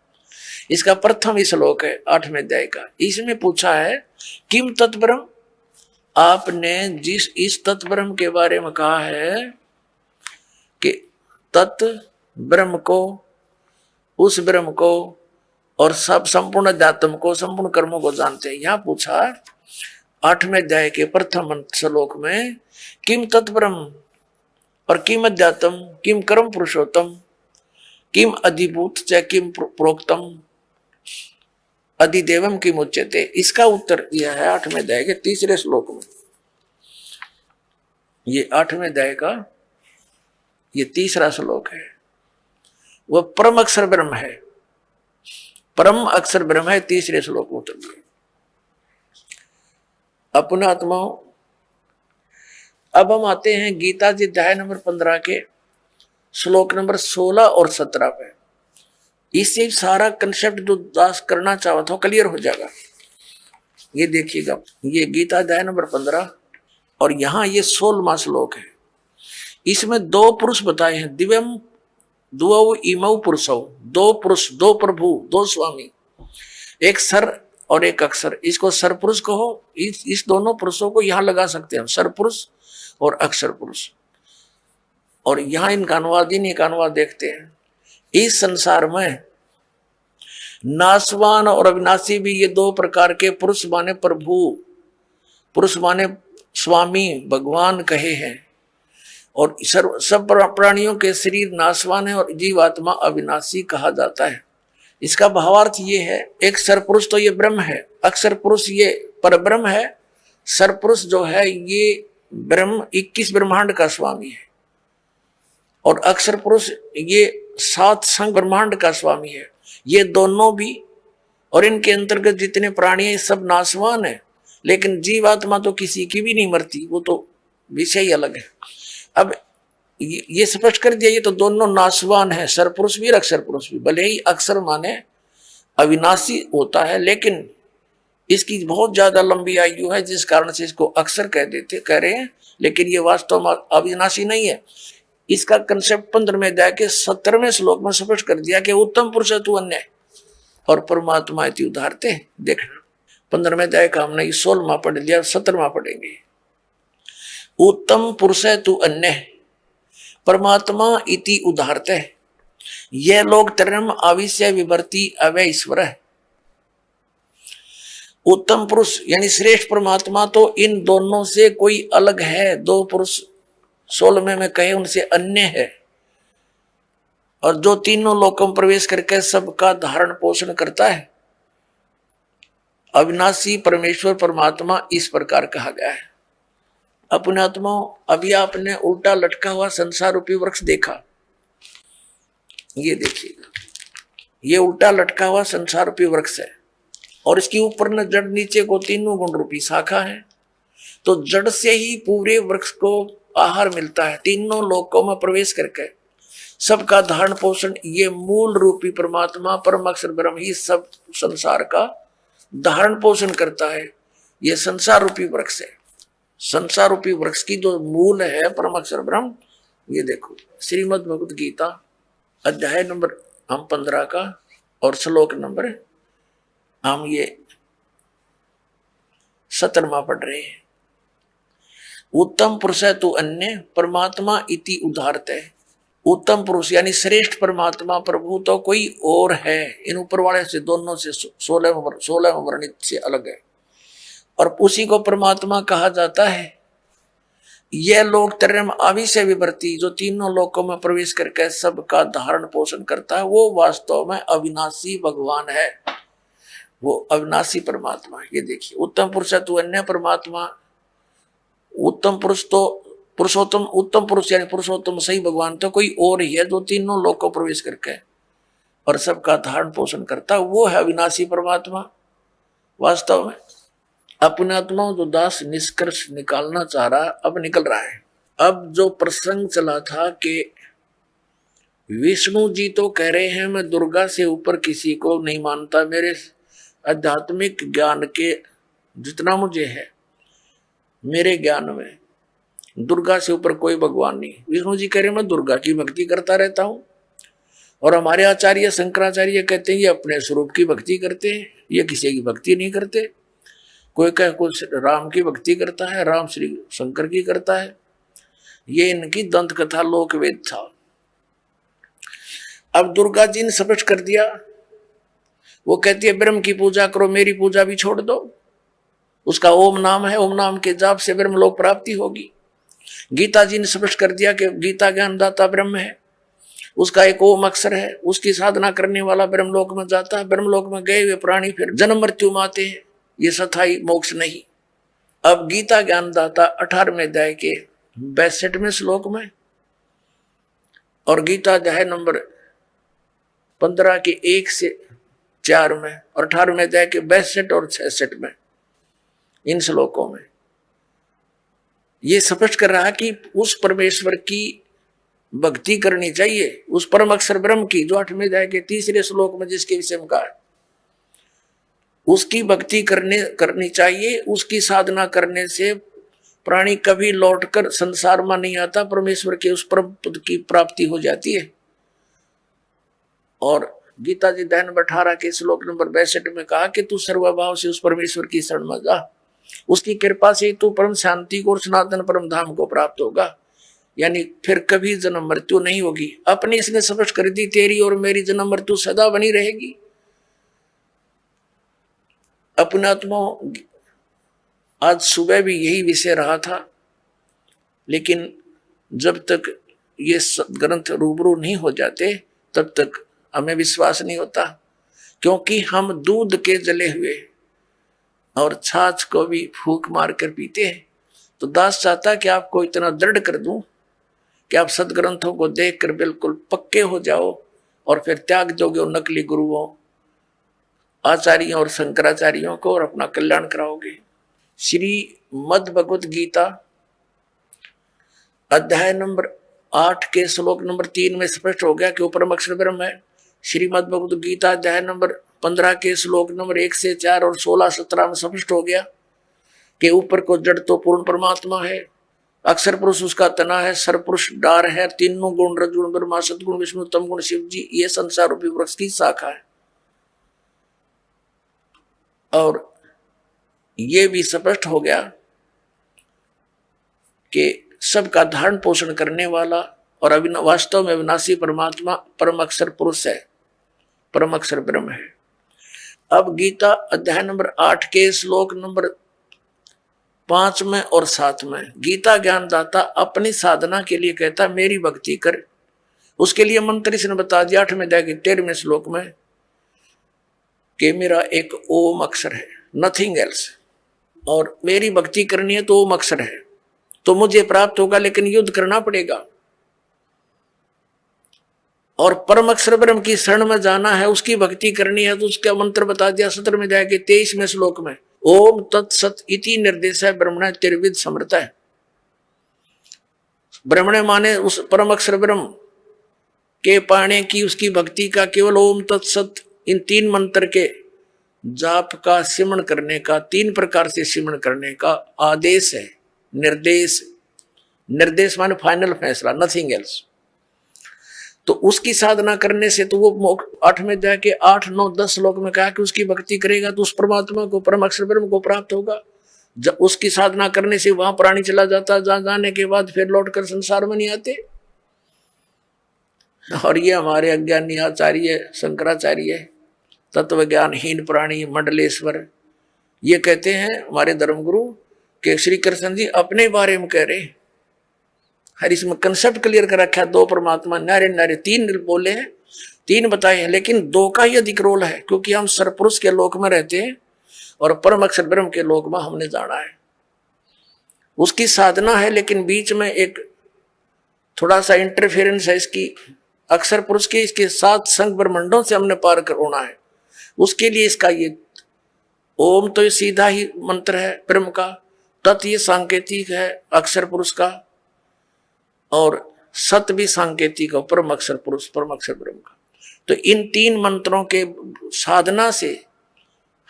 इसका प्रथम श्लोक है 8वें अध्याय का। इसमें पूछा है किम तत्ब्रह्म, आपने जिस इस तत्ब्रह्म के बारे में कहा है कि तत् ब्रह्म को, उस ब्रह्म को और सब संपूर्ण अध्यात्म को, संपूर्ण कर्मों को जानते हैं। यहां पूछा 8वें अध्याय के प्रथम श्लोक में किम तत्ब्रह्म और किम अध्यात्म, किम कर्म पुरुषोत्तम, किम अधिभूत च किम प्रोक्तम अधिदेवम किम उच्यते। इसका उत्तर दिया है 8वें अध्याय के 3 श्लोक में। ये 8वें अध्याय का ये 3 श्लोक है। वह परम अक्षर ब्रह्म है, परम अक्षर ब्रह्म है। 3 श्लोक में उत्तर दिया। अपना आत्माओं, अब हम आते हैं गीता जी अध्याय नंबर 15 के श्लोक नंबर 16 और 17 पे। इससे सारा कंसेप्ट जो दास करना चाहा था क्लियर हो जाएगा। ये देखिएगा, ये गीता अध्याय नंबर 15 और यहां ये 16वां श्लोक है। इसमें 2 पुरुष बताए हैं, दिव्यम दुओ इमौ पुरुषौ, 2 पुरुष, 2 प्रभु, 2 स्वामी, एक सर और एक अक्षर। इसको सर पुरुष कहो। इस दोनों पुरुषों को यहां लगा सकते हैं, सर पुरुष और अक्षर पुरुष। और यहां इनका अनुवाद, इनका अनुवाद देखते हैं। इस संसार में नासवान और अविनाशी भी ये 2 प्रकार के पुरुष माने प्रभु, पुरुष माने स्वामी, भगवान कहे हैं। और सब प्राणियों के शरीर नासवान है और जीवात्मा अविनाशी कहा जाता है। इसका भावार्थ ये है, एक सरपुरुष तो ये ब्रह्म है, अक्षर पुरुष ये परब्रह्म है, सरपुरुष जो है ये ब्रह्म 21 ब्रह्मांड का स्वामी है, और अक्षर पुरुष ये 7 संग ब्रह्मांड का स्वामी है। ये दोनों भी और इनके अंतर्गत जितने प्राणी हैं सब नासवान है, लेकिन जीवात्मा तो किसी की भी नहीं मरती, वो तो विषय ही अलग है। अब ये स्पष्ट कर दिया, ये तो दोनों नासवान है, सरपुरुष भी और अक्षर पुरुष भी। भले ही अक्षर माने अविनाशी होता है, लेकिन इसकी बहुत ज्यादा लंबी आयु है, जिस कारण से इसको अक्षर कह रहे हैं, लेकिन ये वास्तव में अविनाशी नहीं है। इसका कंसेप्ट 15वें अध्याय के 17वें श्लोक में स्पष्ट कर दिया कि उत्तम पुरुष तू अन्य और परमात्मा इति उदाहरते। देखना 15वें अध्याय का हमने 16वां पढ़ लिया, 17वां पढ़ेंगे। उत्तम पुरुष तू अन्य परमात्मा इति उदाहरते, यह लोग तरम आविश्य विवर्ती अवय ईश्वर है। उत्तम पुरुष यानी श्रेष्ठ परमात्मा तो इन दोनों से कोई अलग है। 2 पुरुष 16वें में कहे उनसे अन्य है, और जो तीनों लोकों में प्रवेश करके सबका धारण पोषण करता है, अविनाशी परमेश्वर परमात्मा इस प्रकार कहा गया है। अपने आत्माओं, अभी आपने उल्टा लटका हुआ संसार रूपी वृक्ष देखा, ये देखिएगा, ये उल्टा लटका हुआ संसार रूपी वृक्ष है, और इसके ऊपर न जड़ नीचे को 3 गुण रूपी शाखा है। तो जड़ से ही पूरे वृक्ष को आहार मिलता है, तीनों लोकों में प्रवेश करके सबका धारण पोषण ये मूल रूपी परमात्मा परम अक्षर ब्रह्म ही सब संसार का धारण पोषण करता है। ये संसार रूपी वृक्ष है। संसार रूपी वृक्ष की जो मूल है परम अक्षर ब्रह्म, ये देखो श्रीमद् भगवद गीता अध्याय नंबर हम 15 का और श्लोक नंबर हम ये 17वां पढ़ रहे हैं। उत्तम पुरुष है तू अन्य परमात्मा इति उदाहरते। उत्तम पुरुष यानी श्रेष्ठ परमात्मा प्रभु तो कोई और है, इन ऊपर वाले से दोनों से 16वें वर्णित से अलग है। और उसी को परमात्मा कहा जाता है। यह लोक त्रयम आविषय विवर्ती, जो तीनों लोकों में प्रवेश करके सबका धारण पोषण करता है, वो वास्तव में अविनाशी भगवान है, वो अविनाशी परमात्मा। ये देखिए, उत्तम पुरुष है तो अन्य परमात्मा, उत्तम पुरुष तो पुरुषोत्तम, उत्तम पुरुष यानी पुरुषोत्तम सही भगवान तो कोई और ही है जो तीनों लोक को प्रवेश करके और सबका धारण पोषण करता, वो है अविनाशी परमात्मा। वास्तव में अपने आत्मा जो दास निष्कर्ष निकालना चाह रहा अब निकल रहा है। अब जो प्रसंग चला था कि विष्णु जी तो कह रहे हैं मैं दुर्गा से ऊपर किसी को नहीं मानता, मेरे आध्यात्मिक ज्ञान के जितना मुझे है, मेरे ज्ञान में दुर्गा से ऊपर कोई भगवान नहीं। विष्णु जी कह रहे मैं दुर्गा की भक्ति करता रहता हूं, और हमारे आचार्य शंकराचार्य कहते हैं ये अपने स्वरूप की भक्ति करते हैं, ये किसी की भक्ति नहीं करते। कोई कह कुछ राम की भक्ति करता है, राम श्री शंकर की करता है। ये इनकी दंत कथा लोक वेद था। अब दुर्गा जी ने स्पष्ट कर दिया, वो कहती है ब्रह्म की पूजा करो, मेरी पूजा भी छोड़ दो। उसका ओम नाम है, ओम नाम के जाप से ब्रह्म लोक प्राप्ति होगी। गीता जी ने स्पष्ट कर दिया कि गीता ज्ञानदाता ब्रह्म है, उसका एक ओम अक्षर है, उसकी साधना करने वाला ब्रह्मलोक में जाता है। ब्रह्मलोक में गए हुए प्राणी फिर जन्म मृत्यु में आते हैं, ये सथाई मोक्ष नहीं। अब गीता ज्ञानदाता 18वें अध्याय के 62वें श्लोक में और गीता अध्याय नंबर 15 के 1 से 4 में और 18वें अध्याय के 62 और 66 में, इन श्लोकों में ये स्पष्ट कर रहा कि उस परमेश्वर की भक्ति करनी चाहिए, उस परम अक्षर ब्रह्म की, जो 8वें अध्याय के 3रे श्लोक में जिसके विषय में कहा, उसकी भक्ति करनी चाहिए। उसकी साधना करने से प्राणी कभी लौटकर संसार में नहीं आता, परमेश्वर के उस परम पद की प्राप्ति हो जाती है। और गीता जी अध्याय नंबर 18 के श्लोक नंबर 62 में कहा कि तू सर्वभाव से उस परमेश्वर की शरण में जा, उसकी कृपा से तू परम शांति को और सनातन परम धाम को प्राप्त होगा, यानी फिर कभी जन्म मृत्यु नहीं होगी। अपने इसने स्पष्ट कर दी, तेरी और मेरी जन्म मृत्यु सदा बनी रहेगी। अपने आत्मा आज सुबह भी यही विषय रहा था, लेकिन जब तक ये ग्रंथ रूबरू नहीं हो जाते तब तक हमें विश्वास नहीं होता, क्योंकि हम दूध के जले हुए और छाछ को भी फूंक मार कर पीते हैं। तो दास चाहता कि आपको इतना दृढ़ कर दूं कि आप सदग्रंथों को देखकर बिल्कुल पक्के हो जाओ और फिर त्याग दोगे उन नकली गुरुओं, आचार्यों और शंकराचार्यों को, और अपना कल्याण कराओगे। श्री मद् भगवत गीता अध्याय नंबर 8 के श्लोक नंबर 3 में स्पष्ट हो गया कि वो परम अक्षर ब्रह्म है। श्रीमद् भगवत गीता अध्याय नंबर 15 के श्लोक नंबर 1 से 4 और 16-17 में स्पष्ट हो गया कि ऊपर को जड़ तो पूर्ण परमात्मा है, अक्षर पुरुष उसका तना है, सरपुरुष डार है, तीनों गुण रजगुण ब्रह्मा सदगुण विष्णु तम गुण शिव जी, ये संसार रूपी वृक्ष की शाखा है। और ये भी स्पष्ट हो गया कि सबका धारण पोषण करने वाला और वास्तव में अविनाशी परमात्मा परम अक्षर पुरुष है, परम अक्षर ब्रह्म है। अब गीता अध्याय नंबर 8 के श्लोक नंबर 5 में और 7 में गीता ज्ञानदाता अपनी साधना के लिए कहता मेरी भक्ति कर। उसके लिए मंत्र इसने बता दिया 8वें अध्याय के 13वें श्लोक में कि मेरा एक ओम अक्षर है, नथिंग एल्स, और मेरी भक्ति करनी है तो ओम अक्षर है, तो मुझे प्राप्त होगा, लेकिन युद्ध करना पड़ेगा। और परम अक्षर ब्रह्म की शरण में जाना है, उसकी भक्ति करनी है, तो उसका मंत्र बता दिया 17वें अध्याय के 23वें श्लोक में, ओम तत्सत इति निर्देश है ब्रह्मण त्रिविध समर्थ है। ब्रह्मण माने उस परम अक्षर ब्रह्म के पाने की उसकी भक्ति का केवल ओम तत्सत इन 3 मंत्र के जाप का सिमरण करने का, 3 प्रकार से सिमरण करने का आदेश है, निर्देश। निर्देश माने फाइनल फैसला, नथिंग एल्स। तो उसकी साधना करने से तो वो 8वें अध्याय के 8, 9, 10 श्लोक में कहा कि उसकी भक्ति करेगा तो उस परमात्मा को, परम अक्षर ब्रह्म को प्राप्त होगा। जब उसकी साधना करने से वहां प्राणी चला जाता, जहां जाने के बाद फिर लौटकर संसार में नहीं आते। और ये हमारे अज्ञानी आचार्य शंकराचार्य, तत्व ज्ञानहीन प्राणी, मंडलेश्वर, ये कहते हैं हमारे धर्मगुरु कि श्री कृष्ण जी अपने बारे में कह रहे, हर इसमें कंसेप्ट क्लियर कर रखा है। दो परमात्मा नारे नारे, तीन बोले हैं, तीन बताए हैं, लेकिन दो का ही अधिक रोल है, क्योंकि हम सरपुरुष के लोक में रहते हैं और परम अक्षर ब्रह्म के लोक में हमने जाना है। उसकी साधना है, लेकिन बीच में एक थोड़ा सा इंटरफेरेंस है इसकी, अक्षर पुरुष के, इसके साथ संग ब्रह्मंडों से हमने पार कर होना है। उसके लिए इसका ये ओम तो ये सीधा ही मंत्र है ब्रह्म का, तत् ये सांकेतिक है अक्षर पुरुष का, और सत भी सांकेतिक है परम अक्षर पुरुष, परम अक्षर ब्रह्म का। तो इन तीन मंत्रों के साधना से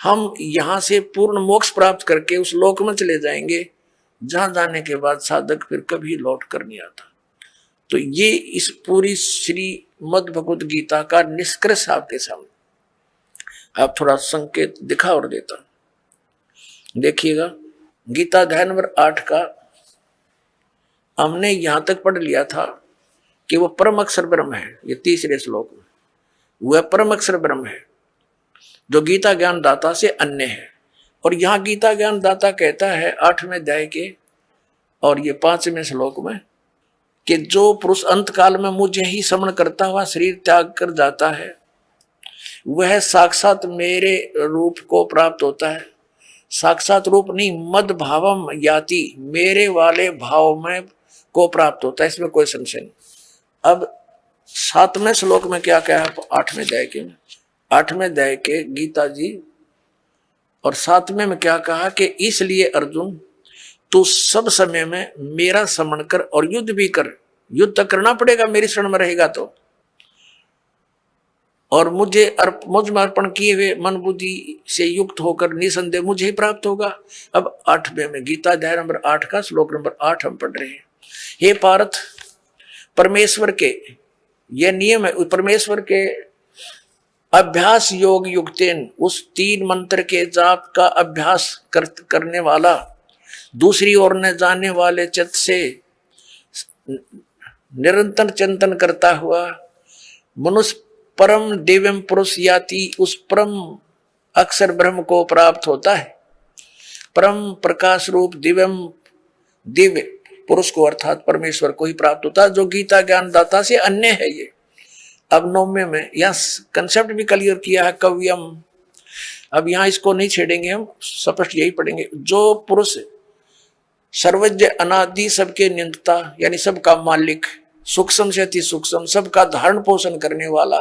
हम यहां से पूर्ण मोक्ष प्राप्त करके उस लोक में चले जाएंगे, जहां जाने के बाद साधक फिर कभी लौट कर नहीं आता। तो ये इस पूरी श्रीमद् भगवत गीता का निष्कर्ष आपके सामने, आप थोड़ा संकेत दिखा और देता। देखिएगा, गीता अध्याय नंबर 8 का हमने यहां तक पढ़ लिया था कि वो परम अक्षर ब्रह्म है। ये तीसरे श्लोक में वह परम अक्षर ब्रह्म है जो गीता ज्ञान दाता से अन्य है। और यहां गीता ज्ञान दाता कहता है 8वें अध्याय के और ये 5वें श्लोक में कि जो पुरुष अंत काल में मुझे ही स्मरण करता हुआ शरीर त्याग कर जाता है, वह साक्षात मेरे रूप को प्राप्त होता है। साक्षात रूप नहीं, मद भावम याति, मेरे वाले भाव में को प्राप्त होता है, इसमें कोई संशय नहीं। अब 7वें श्लोक में क्या कहा 8वें अध्याय के, 8वें अध्याय के गीता जी और 7वें में क्या कहा कि इसलिए अर्जुन तू सब समय में मेरा स्मरण कर और युद्ध भी कर। युद्ध तो करना पड़ेगा, मेरी शरण में रहेगा तो, और मुझ में अर्पण किए हुए मन बुद्धि से युक्त होकर निसंदेह मुझे ही प्राप्त होगा। अब 8वें में गीता अध्याय नंबर 8 का श्लोक नंबर 8 हम पढ़ रहे हैं। हे पार्थ, परमेश्वर के यह नियम है, परमेश्वर के अभ्यास योग युक्तेन, उस 3 मंत्र के जाप का अभ्यास करने वाला, दूसरी ओर न जाने वाले चित्त से निरंतर चिंतन करता हुआ मनुष्य परम दिव्यम पुरुष याति, उस परम अक्षर ब्रह्म को प्राप्त होता है। परम प्रकाश रूप दिव्य पुरुष को अर्थात परमेश्वर को ही प्राप्त होता है, जो गीता ज्ञान दाता से अन्य है। ये अब 9वें में यह कंसेप्ट भी क्लियर किया है कव्यम। अब यहां इसको नहीं छेड़ेंगे, हम स्पष्ट यही पढ़ेंगे। जो पुरुष सर्वज्ञ अनादि सबके नियंता, यानी सबका मालिक, सूक्ष्म से अति सूक्ष्म, सबका धारण पोषण करने वाला,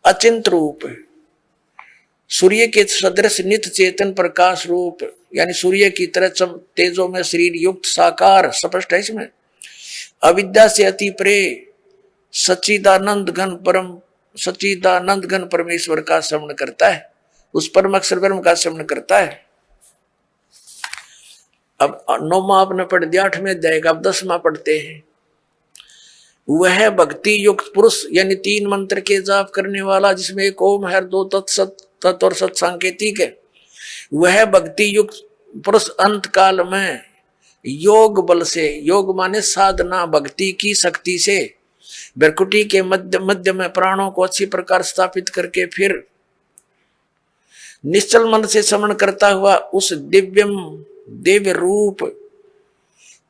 अचिंत रूप, सूर्य के सदृश नित्य चेतन प्रकाश रूप, यानी सूर्य की तरह तेजों में शरीर युक्त साकार, स्पष्ट है इसमें, अविद्या से अति परे, सच्चिदानंद घन परमेश्वर का श्रवण करता है, उस परम अक्षर ब्रह्म का श्रवण करता है। अब 9वां आपने पढ़ दिया, 8वें अध्याय का, अब 10वां पढ़ते हैं। वह भक्ति युक्त पुरुष, यानी 3 मंत्र के जाप करने वाला, जिसमें एक ओम है, 2 तत् और सत सांकेतिक है। वह भक्ति युक्त पुरुष अंत काल में योग बल से, योग माने साधना, भक्ति की शक्ति से, भ्रकुटी के मध्य में प्राणों को अच्छी प्रकार स्थापित करके फिर निश्चल मन से स्मरण करता हुआ उस दिव्य रूप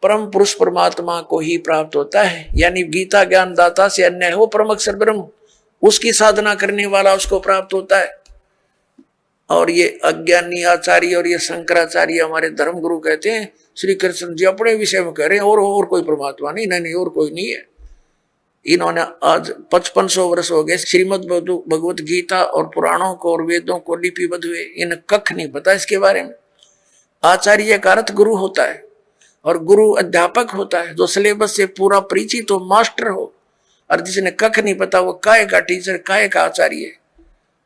परम पुरुष परमात्मा को ही प्राप्त होता है। यानी गीता ज्ञान दाता से अन्य है वो परम अक्षर ब्रह्म, उसकी साधना करने वाला उसको प्राप्त होता है। और ये अज्ञानी आचार्य और ये शंकराचार्य हमारे धर्म गुरु कहते हैं श्री कृष्ण जी अपने विषय में कह रहे हैं और कोई परमात्मा नहीं, नहीं और कोई नहीं है। इन्होंने आज 5500 वर्ष हो गए श्रीमद् भगवत गीता और पुराणों को और वेदों को लिपिबद्ध हुए, इन्हें कख नहीं पता इसके बारे में। आचार्य का अर्थ गुरु होता है और गुरु अध्यापक होता है, जो सिलेबस से पूरा परिचित हो, मास्टर हो। और जिसने कख नहीं पता वो काय का टीचर, काय का आचार्य।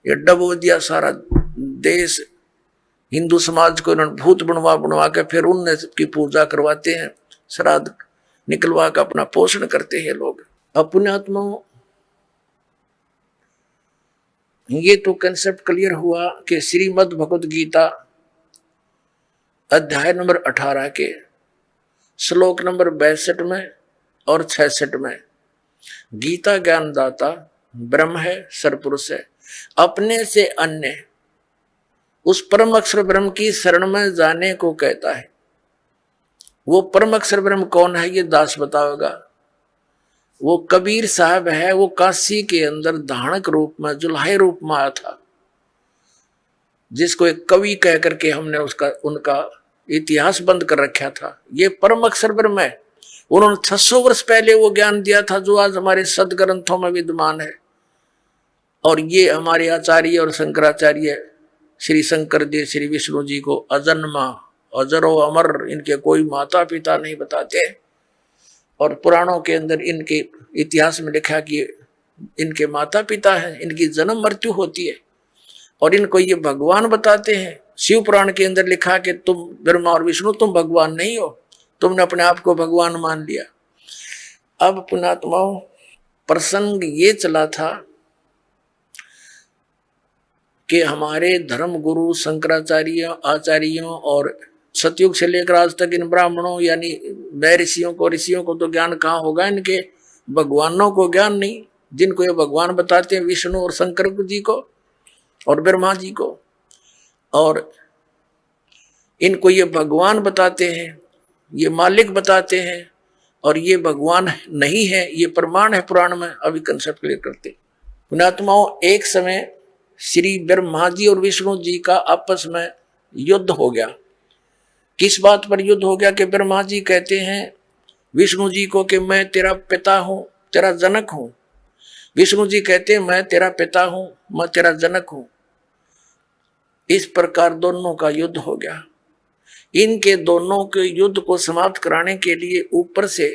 ये डबो दिया सारा देश, हिंदू समाज को इन्होंने भूत बनवा के फिर उनने की पूजा करवाते हैं, श्राद्ध निकलवा कर अपना पोषण करते हैं लोग। पुण्यात्मा, ये तो कंसेप्ट क्लियर हुआ कि श्रीमद् भगवत गीता अध्याय नंबर 18 के श्लोक नंबर 62 में और 66 में गीता ज्ञानदाता ब्रह्म है, सरपुरुष है, अपने से अन्य उस परम अक्षर ब्रह्म की शरण में जाने को कहता है। वो परम अक्षर ब्रह्म कौन है ये दास बताओगा। वो कबीर साहब है, वो काशी के अंदर धानक रूप में, जुल्हे रूप में आया था, जिसको एक कवि कह करके हमने उनका इतिहास बंद कर रखा था। ये परम अक्षर ब्रह्म है। उन्होंने 600 वर्ष पहले वो ज्ञान दिया था जो आज हमारे सदग्रंथों में विद्यमान है। और ये हमारे आचार्य और शंकराचार्य श्री शंकर जी, श्री विष्णु जी को अजन्मा, अजरो अमर, इनके कोई माता पिता नहीं बताते। और पुराणों के अंदर इनके इतिहास में लिखा कि इनके माता पिता हैं, इनकी जन्म मृत्यु होती है, और इनको ये भगवान बताते हैं। शिव पुराण के अंदर लिखा कि तुम ब्रह्मा और विष्णु, तुम भगवान नहीं हो, तुमने अपने आप को भगवान मान लिया। अब पुणात्माओं, प्रसंग ये चला था कि हमारे धर्म गुरु शंकराचार्य आचार्यों और सतयुग से लेकर आज तक इन ब्राह्मणों यानी मैं ऋषियों को तो ज्ञान कहाँ होगा, इनके भगवानों को ज्ञान नहीं। जिनको ये भगवान बताते हैं विष्णु और शंकर जी को और ब्रह्मा जी को, और इनको ये भगवान बताते हैं, ये मालिक बताते हैं, और ये भगवान नहीं है, ये प्रमाण है पुराण में। अभी कंसेप्ट क्लियर करते। पुणात्माओं, एक समय श्री ब्रह्मा जी और विष्णु जी का आपस में युद्ध हो गया। किस बात पर युद्ध हो गया कि ब्रह्मा जी कहते हैं विष्णु जी को कि मैं तेरा पिता हूं, तेरा जनक हूं। विष्णु जी कहते हैं मैं तेरा पिता हूं, मैं तेरा जनक हूं। इस प्रकार दोनों का युद्ध हो गया। इनके दोनों के युद्ध को समाप्त कराने के लिए ऊपर से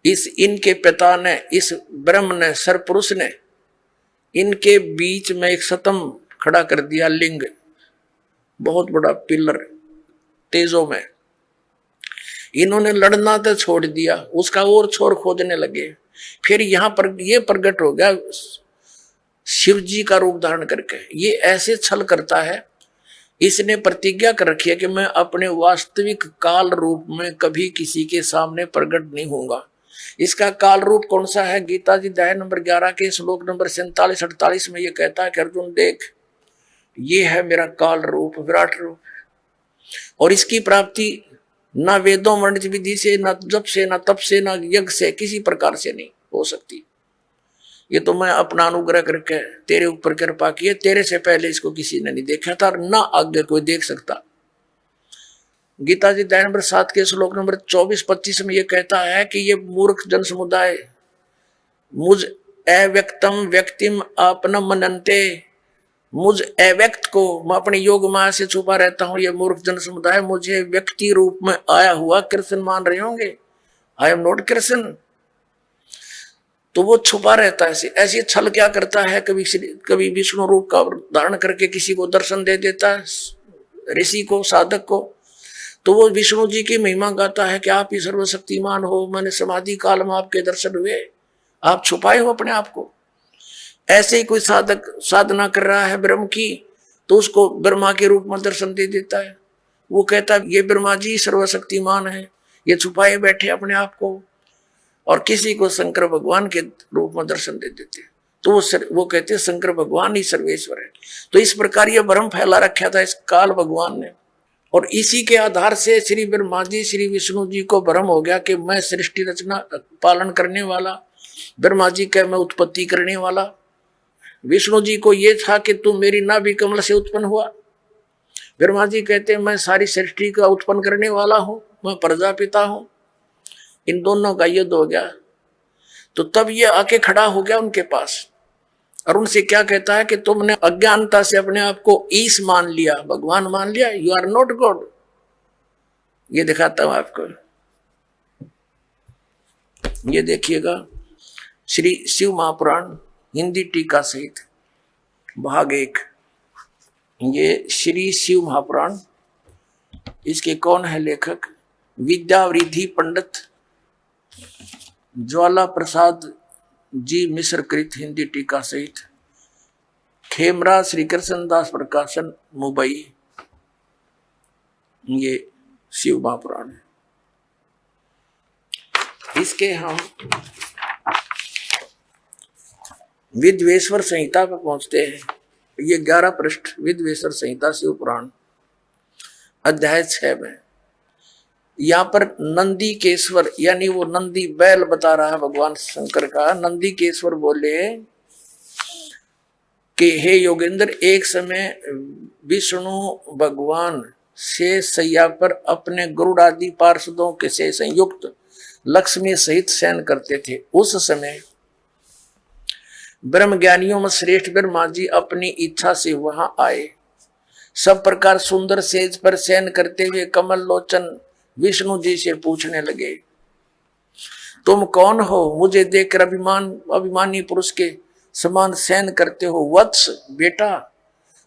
इनके पिता ने, इस ब्रह्म ने, सरपुरुष ने इनके बीच में एक सतम खड़ा कर दिया, लिंग, बहुत बड़ा पिलर तेजों में। इन्होंने लड़ना तो छोड़ दिया, उसका और छोर खोदने लगे। फिर यहां पर यह प्रकट हो गया शिव जी का रूप धारण करके। ये ऐसे छल करता है, इसने प्रतिज्ञा कर रखी है कि मैं अपने वास्तविक काल रूप में कभी किसी के सामने प्रकट नहीं होऊंगा। इसका काल रूप कौन सा है? गीता जी अध्याय नंबर 11 के श्लोक नंबर 47-48 में ये कहता है कि अर्जुन देख, ये है मेरा काल रूप, विराट रूप, और इसकी प्राप्ति ना वेदों वर्णित विधि से, ना जप से, ना तप से, ना यज्ञ से, किसी प्रकार से नहीं हो सकती। ये तो मैं अपना अनुग्रह करके तेरे ऊपर कृपा की है, तेरे से पहले इसको किसी ने नहीं देखा था, ना आगे कोई देख सकता। गीता जी अध्याय नंबर 7 के श्लोक नंबर 24-25 में ये कहता है कि ये मूर्ख जन समुदाय मुझ अव्यक्तम व्यक्तिम आपनम मनन्ते, मुझ अव्यक्त को मैं अपने योग माया से छुपा रहता हूं। ये मूर्ख जन समुदाय मुझे व्यक्ति रूप में आया हुआ कृष्ण मान रहे होंगे। I am not Krishna. तो वो छुपा रहता है, ऐसे छल क्या करता है, कभी विष्णु रूप का धारण करके किसी को दर्शन दे देता है, ऋषि को, साधक को। तो वो विष्णु जी की महिमा गाता है कि आप ही सर्वशक्तिमान हो, मैंने समाधि काल में आपके दर्शन हुए, आप छुपाए हो अपने आप को। ऐसे ही कोई साधक साधना कर रहा है ब्रह्म की, तो उसको ब्रह्मा के रूप में दर्शन दे देता है। वो कहता है ये ब्रह्मा जी सर्वशक्तिमान है, ये छुपाए बैठे अपने आप को, और किसी को शंकर भगवान के रूप में दर्शन दे देते हैं। तो वो कहते हैं शंकर भगवान ही सर्वेश्वर है। तो इस प्रकार यह भ्रम फैला रखा था इस काल भगवान ने, और इसी के आधार से श्री ब्रह्मा जी, श्री विष्णु जी को भ्रम हो गया कि मैं सृष्टि रचना पालन करने वाला, ब्रह्मा जी का मैं उत्पत्ति करने वाला। विष्णु जी को यह था कि तू मेरी नाभि कमल से उत्पन्न हुआ। ब्रह्मा जी कहते हैं मैं सारी सृष्टि का उत्पन्न करने वाला हूं, मैं प्रजापिता हूं। इन दोनों का युद्ध हो गया। तो तब ये आके खड़ा हो गया उनके पास, और उनसे क्या कहता है कि तुमने अज्ञानता से अपने आप को ईश मान लिया, भगवान मान लिया, यू आर नॉट गॉड। ये दिखाता हूं आपको, ये देखिएगा श्री शिव महापुराण हिंदी टीका सहित भाग 1। ये श्री शिव महापुराण, इसके कौन है लेखक? विद्यावृद्धि पंडित ज्वाला प्रसाद जी मिश्र कृत हिंदी टीका सहित, खेमरा श्री कृष्ण दास प्रकाशन मुंबई। ये शिव महापुराण है। इसके हम विद्वेश्वर संहिता पर पहुंचते हैं। ये 11 पृष्ठ विद्वेश्वर संहिता शिव पुराण अध्याय 6 में यहाँ पर नंदी केश्वर यानी वो नंदी बैल बता रहा है भगवान शंकर का। नंदी केश्वर बोले कि हे योगेंद्र, एक समय विष्णु भगवान शेष सैया पर अपने गरुड़ आदि पार्षदों के से संयुक्त लक्ष्मी सहित शयन करते थे। उस समय ब्रह्म ज्ञानियों में श्रेष्ठ ब्रह्मा जी अपनी इच्छा से वहां आए। सब प्रकार सुंदर सेज पर शयन करते हुए कमल लोचन विष्णु जी से पूछने लगे, तुम कौन हो? मुझे देखकर अभिमानी पुरुष के समान शयन करते हो। वत्स बेटा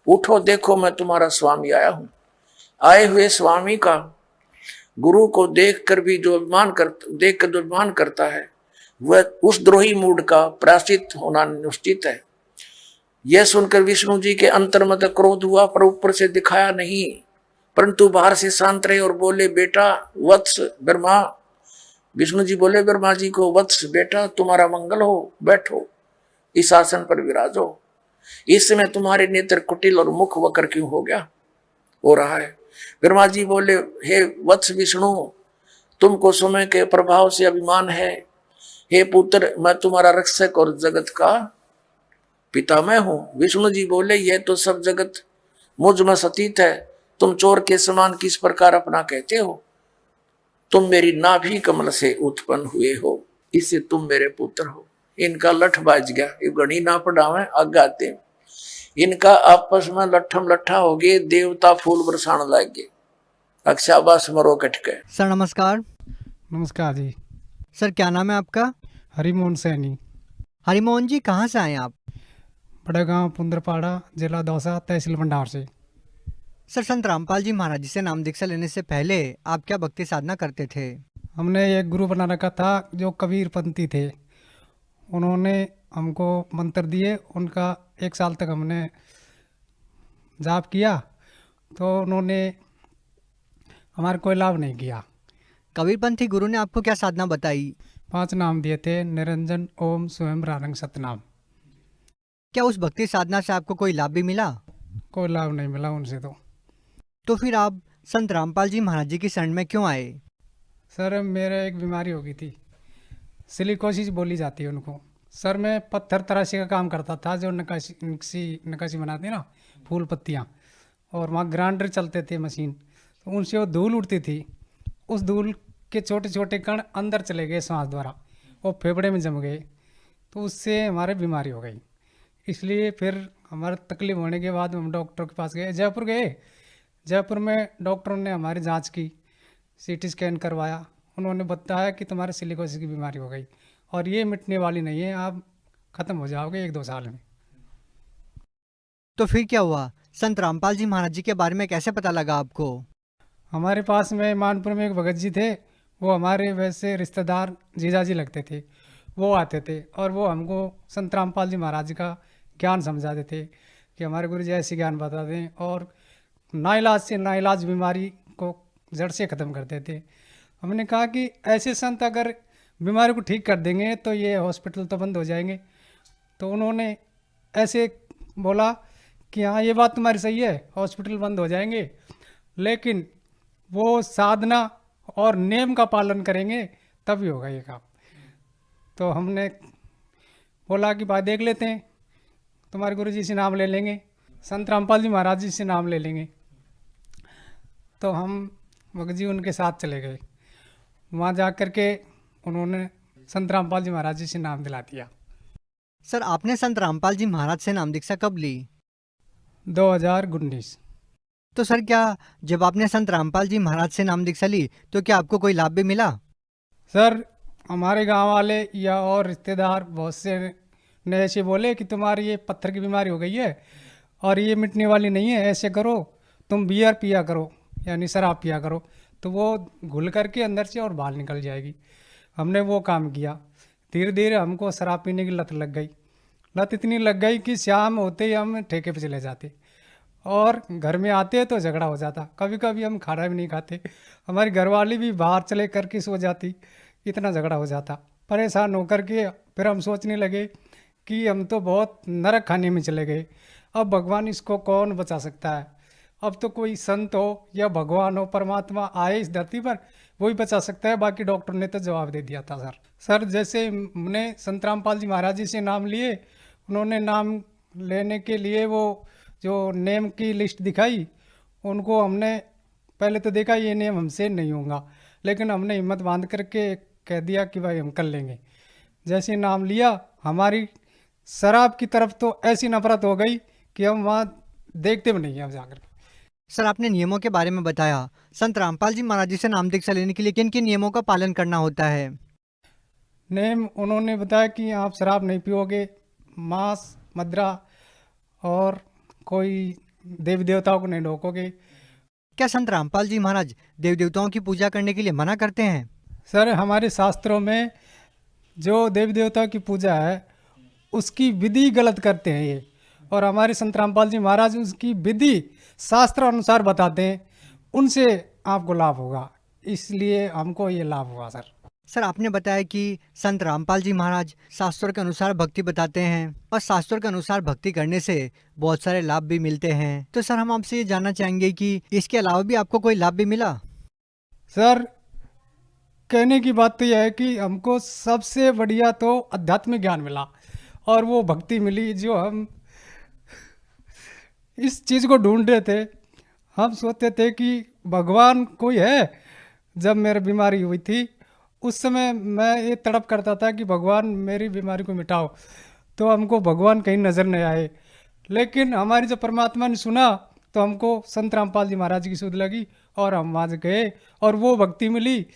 उठो, देखो मैं तुम्हारा स्वामी आया हूं। आए हुए स्वामी का गुरु को देखकर भी जो अभिमान करता है वह उस द्रोही मूड का प्रायश्चित होना निश्चित है। यह सुनकर विष्णु जी के अंतर्मत क्रोध हुआ, पर ऊपर से दिखाया नहीं, परंतु बाहर से शांत रहे और बोले, बेटा वत्स ब्रह्मा। विष्णु जी बोले ब्रह्मा जी को, वत्स बेटा तुम्हारा मंगल हो, बैठो इस आसन पर विराजो। इस समय तुम्हारे नेत्र कुटिल और मुख वक्र क्यों हो रहा है? ब्रह्मा जी बोले, हे वत्स विष्णु, तुमको समय के प्रभाव से अभिमान है। हे पुत्र, मैं तुम्हारा रक्षक और जगत का पिता मैं हूं। विष्णु जी बोले, यह तो सब जगत मुझ में सतीत है, तुम चोर के समान किस प्रकार अपना कहते हो? तुम मेरी नाभि कमल से उत्पन्न हुए हो, इससे तुम मेरे पुत्र हो। इनका लठ बाज गया, ये गणी ना पढ़ावे आगाते। इनका आपस में लट्ठम लट्ठा हो गए, देवता फूल बरसाने लग गए। अक्षाबास मरो कटके।
सर नमस्कार।
नमस्कार जी।
सर क्या नाम है आपका?
हरिमोहन सैनी।
हरिमोहन जी कहाँ से आए आप?
बड़ा गांव पुंदरपाड़ा, जिला दौसा, तहसील भंडार से।
सर संत रामपाल जी महाराज जी से नाम दीक्षा लेने से पहले आप क्या भक्ति साधना करते थे?
हमने एक गुरु बना रखा था जो कबीरपंथी थे। उन्होंने हमको मंत्र दिए, उनका 1 साल तक हमने जाप किया, तो उन्होंने हमारे कोई लाभ नहीं किया।
कबीरपंथी गुरु ने आपको क्या साधना बताई?
5 नाम दिए थे, निरंजन, ओम, स्वयं, रारंग, सतनाम।
क्या उस भक्ति साधना से आपको कोई लाभ भी मिला?
कोई लाभ नहीं मिला उनसे।
तो फिर आप संत रामपाल जी महाराज जी की शरण में क्यों आए?
सर मेरे एक बीमारी हो गई थी, सिलिकोसिस बोली जाती है उनको। सर मैं पत्थर तराशी का काम करता था, जो नक्काशी बनाते हैं ना, फूल पत्तियाँ, और वहाँ ग्राइंडर चलते थे मशीन, तो उनसे वो धूल उड़ती थी। उस धूल के छोटे छोटे कण अंदर चले गए सांस द्वारा, वो फेफड़े में जम गए, तो उससे हमारे बीमारी हो गई। इसलिए फिर हमारे तकलीफ होने के बाद हम डॉक्टर के पास गए, जयपुर गए। जयपुर में डॉक्टरों ने हमारी जांच की, सीटी स्कैन करवाया। उन्होंने बताया कि तुम्हारे सिलिकोसिस की बीमारी हो गई और ये मिटने वाली नहीं है, आप ख़त्म हो जाओगे 1-2 साल में।
तो फिर क्या हुआ? संत रामपाल जी महाराज जी के बारे में कैसे पता लगा आपको?
हमारे पास में मानपुर में एक भगत जी थे, वो हमारे वैसे रिश्तेदार जीजाजी लगते थे। वो आते थे और वो हमको संत रामपाल जी महाराज जी का ज्ञान समझाते थे कि हमारे गुरु जी ऐसे ज्ञान बताते हैं और नाइलाज से नाइलाज बीमारी को जड़ से ख़त्म करते थे। हमने कहा कि ऐसे संत अगर बीमारी को ठीक कर देंगे तो ये हॉस्पिटल तो बंद हो जाएंगे। तो उन्होंने ऐसे बोला कि हाँ ये बात तुम्हारी सही है, हॉस्पिटल बंद हो जाएंगे, लेकिन वो साधना और नियम का पालन करेंगे तभी होगा ये काम। तो हमने बोला कि भाई देख लेते हैं, तुम्हारे गुरु जी से नाम ले लेंगे, संत रामपाल जी महाराज जी से नाम ले लेंगे। तो हम भगत जी उनके साथ चले गए। वहाँ जा कर के उन्होंने संत रामपाल जी महाराज जी से नाम दिला दिया।
सर आपने संत रामपाल जी महाराज से नाम दीक्षा कब ली?
2019।
तो सर क्या जब आपने संत रामपाल जी महाराज से नाम दीक्षा ली तो क्या आपको कोई लाभ भी मिला?
सर हमारे गांव वाले या और रिश्तेदार बहुत से ने ऐसे बोले कि तुम्हारी ये पत्थर की बीमारी हो गई है और ये मिटने वाली नहीं है, ऐसे करो तुम बियर पिया करो, यानी शराब पिया करो, तो वो घुल करके अंदर से और बाहर निकल जाएगी। हमने वो काम किया। धीरे धीरे हमको शराब पीने की लत लग गई। लत इतनी लग गई कि शाम होते ही हम ठेके पे चले जाते और घर में आते तो झगड़ा हो जाता। कभी कभी हम खाना भी नहीं खाते, हमारी घरवाली भी बाहर चले करके सो जाती, इतना झगड़ा हो जाता। परेशान होकर के फिर हम सोचने लगे कि हम तो बहुत नरक खाने में चले गए। अब भगवान इसको कौन बचा सकता है? अब तो कोई संत हो या भगवान हो, परमात्मा आए इस धरती पर, वही बचा सकता है। बाकी डॉक्टर ने तो जवाब दे दिया था सर जैसे हमने संत रामपाल जी महाराज जी से नाम लिए, उन्होंने नाम लेने के लिए वो जो नेम की लिस्ट दिखाई, उनको हमने पहले तो देखा ये नेम हमसे नहीं होगा, लेकिन हमने हिम्मत बांध करके कह दिया कि भाई हम कर लेंगे। जैसे नाम लिया, हमारी शराब की तरफ तो ऐसी नफरत हो गई कि हम वहाँ देखते भी नहीं हैं अब जाकर।
सर आपने नियमों के बारे में बताया, संत रामपाल जी महाराज जी से नाम दीक्षा लेने के लिए किन किन नियमों का पालन करना होता है?
नेम उन्होंने बताया कि आप शराब नहीं पियोगे, मांस मदिरा और कोई देवी देवताओं को नहीं ढोकोगे।
क्या संत रामपाल जी महाराज देव देवताओं की पूजा करने के लिए मना करते हैं?
सर हमारे शास्त्रों में जो देवी देवताओं की पूजा है उसकी विधि गलत करते हैं ये, और हमारे संत रामपाल जी महाराज उसकी विधि शास्त्र अनुसार बताते हैं, उनसे आपको लाभ होगा, इसलिए हमको ये लाभ हुआ सर
आपने बताया कि संत रामपाल जी महाराज शास्त्रों के अनुसार भक्ति बताते हैं और शास्त्रों के अनुसार भक्ति करने से बहुत सारे लाभ भी मिलते हैं। तो सर हम आपसे ये जानना चाहेंगे कि इसके अलावा भी आपको कोई लाभ भी मिला?
सर कहने की बात तो यह है कि हमको सबसे बढ़िया तो आध्यात्मिक ज्ञान मिला और वो भक्ति मिली जो हम इस चीज़ को ढूंढ रहे थे। हम सोचते थे कि भगवान कोई है। जब मेरी बीमारी हुई थी उस समय मैं ये तड़प करता था कि भगवान मेरी बीमारी को मिटाओ, तो हमको भगवान कहीं नज़र नहीं आए। लेकिन हमारी जब परमात्मा ने सुना तो हमको संत रामपाल जी महाराज की सुध लगी और हम वहाँ गए और वो भक्ति मिली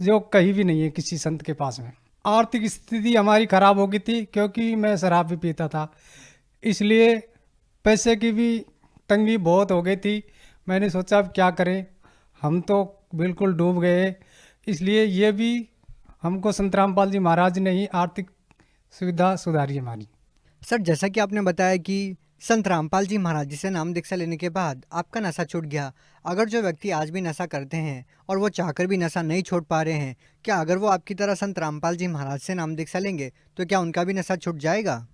जो कहीं भी नहीं है किसी संत के पास में। आर्थिक स्थिति हमारी ख़राब हो गई थी क्योंकि मैं शराब भी पीता था, इसलिए पैसे की भी तंगी बहुत हो गई थी। मैंने सोचा अब क्या करें, हम तो बिल्कुल डूब गए। इसलिए ये भी हमको संत रामपाल जी महाराज ने ही आर्थिक सुविधा सुधारी हमारी।
सर जैसा कि आपने बताया कि संत रामपाल जी महाराज जी से नाम दीक्षा लेने के बाद आपका नशा छूट गया। अगर जो व्यक्ति आज भी नशा करते हैं और वो चाहकर भी नशा नहीं छोड़ पा रहे हैं, क्या अगर वो आपकी तरह संत रामपाल जी महाराज से नाम दीक्षा लेंगे तो क्या उनका भी नशा छूट जाएगा?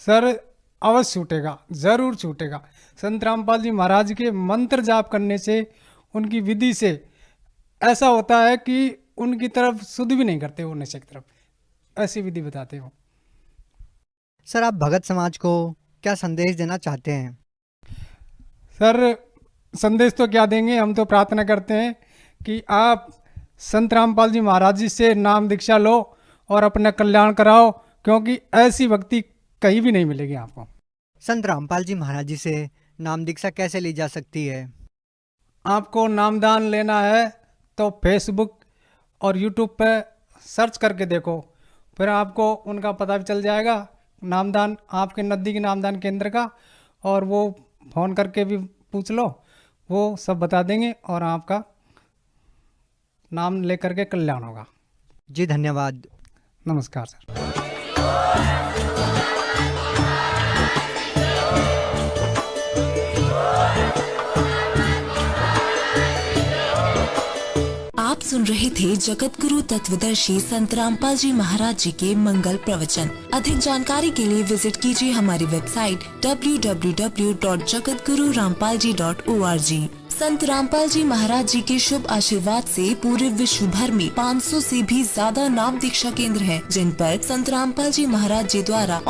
सर अवश्य छूटेगा, ज़रूर छूटेगा। संत रामपाल जी महाराज के मंत्र जाप करने से, उनकी विधि से ऐसा होता है कि उनकी तरफ शुद्ध भी नहीं करते वो नशे की तरफ, ऐसी विधि बताते हो।
सर आप भगत समाज को क्या संदेश देना चाहते हैं?
सर संदेश तो क्या देंगे, हम तो प्रार्थना करते हैं कि आप संत रामपाल जी महाराज जी से नाम दीक्षा लो और अपना कल्याण कराओ, क्योंकि ऐसी भक्ति कहीं भी नहीं मिलेगी आपको।
संत रामपाल जी महाराज जी से नाम दीक्षा कैसे ली जा सकती है?
आपको नामदान लेना है तो फेसबुक और यूट्यूब पे सर्च करके देखो, फिर आपको उनका पता भी चल जाएगा, नामदान आपके नज़दीकी नामदान केंद्र का, और वो फ़ोन करके भी पूछ लो, वो सब बता देंगे और आपका नाम लेकर के कल्याण होगा।
जी धन्यवाद।
नमस्कार सर।
आप सुन रहे थे जगत गुरु तत्वदर्शी संत रामपाल जी महाराज जी के मंगल प्रवचन। अधिक जानकारी के लिए विजिट कीजिए हमारी वेबसाइट www.jagatgururampalji.org। संत रामपाल जी महाराज जी के शुभ आशीर्वाद से पूरे विश्व भर में 500 से भी ज्यादा नाम दीक्षा केंद्र हैं, जिन पर संत रामपाल जी महाराज जी द्वारा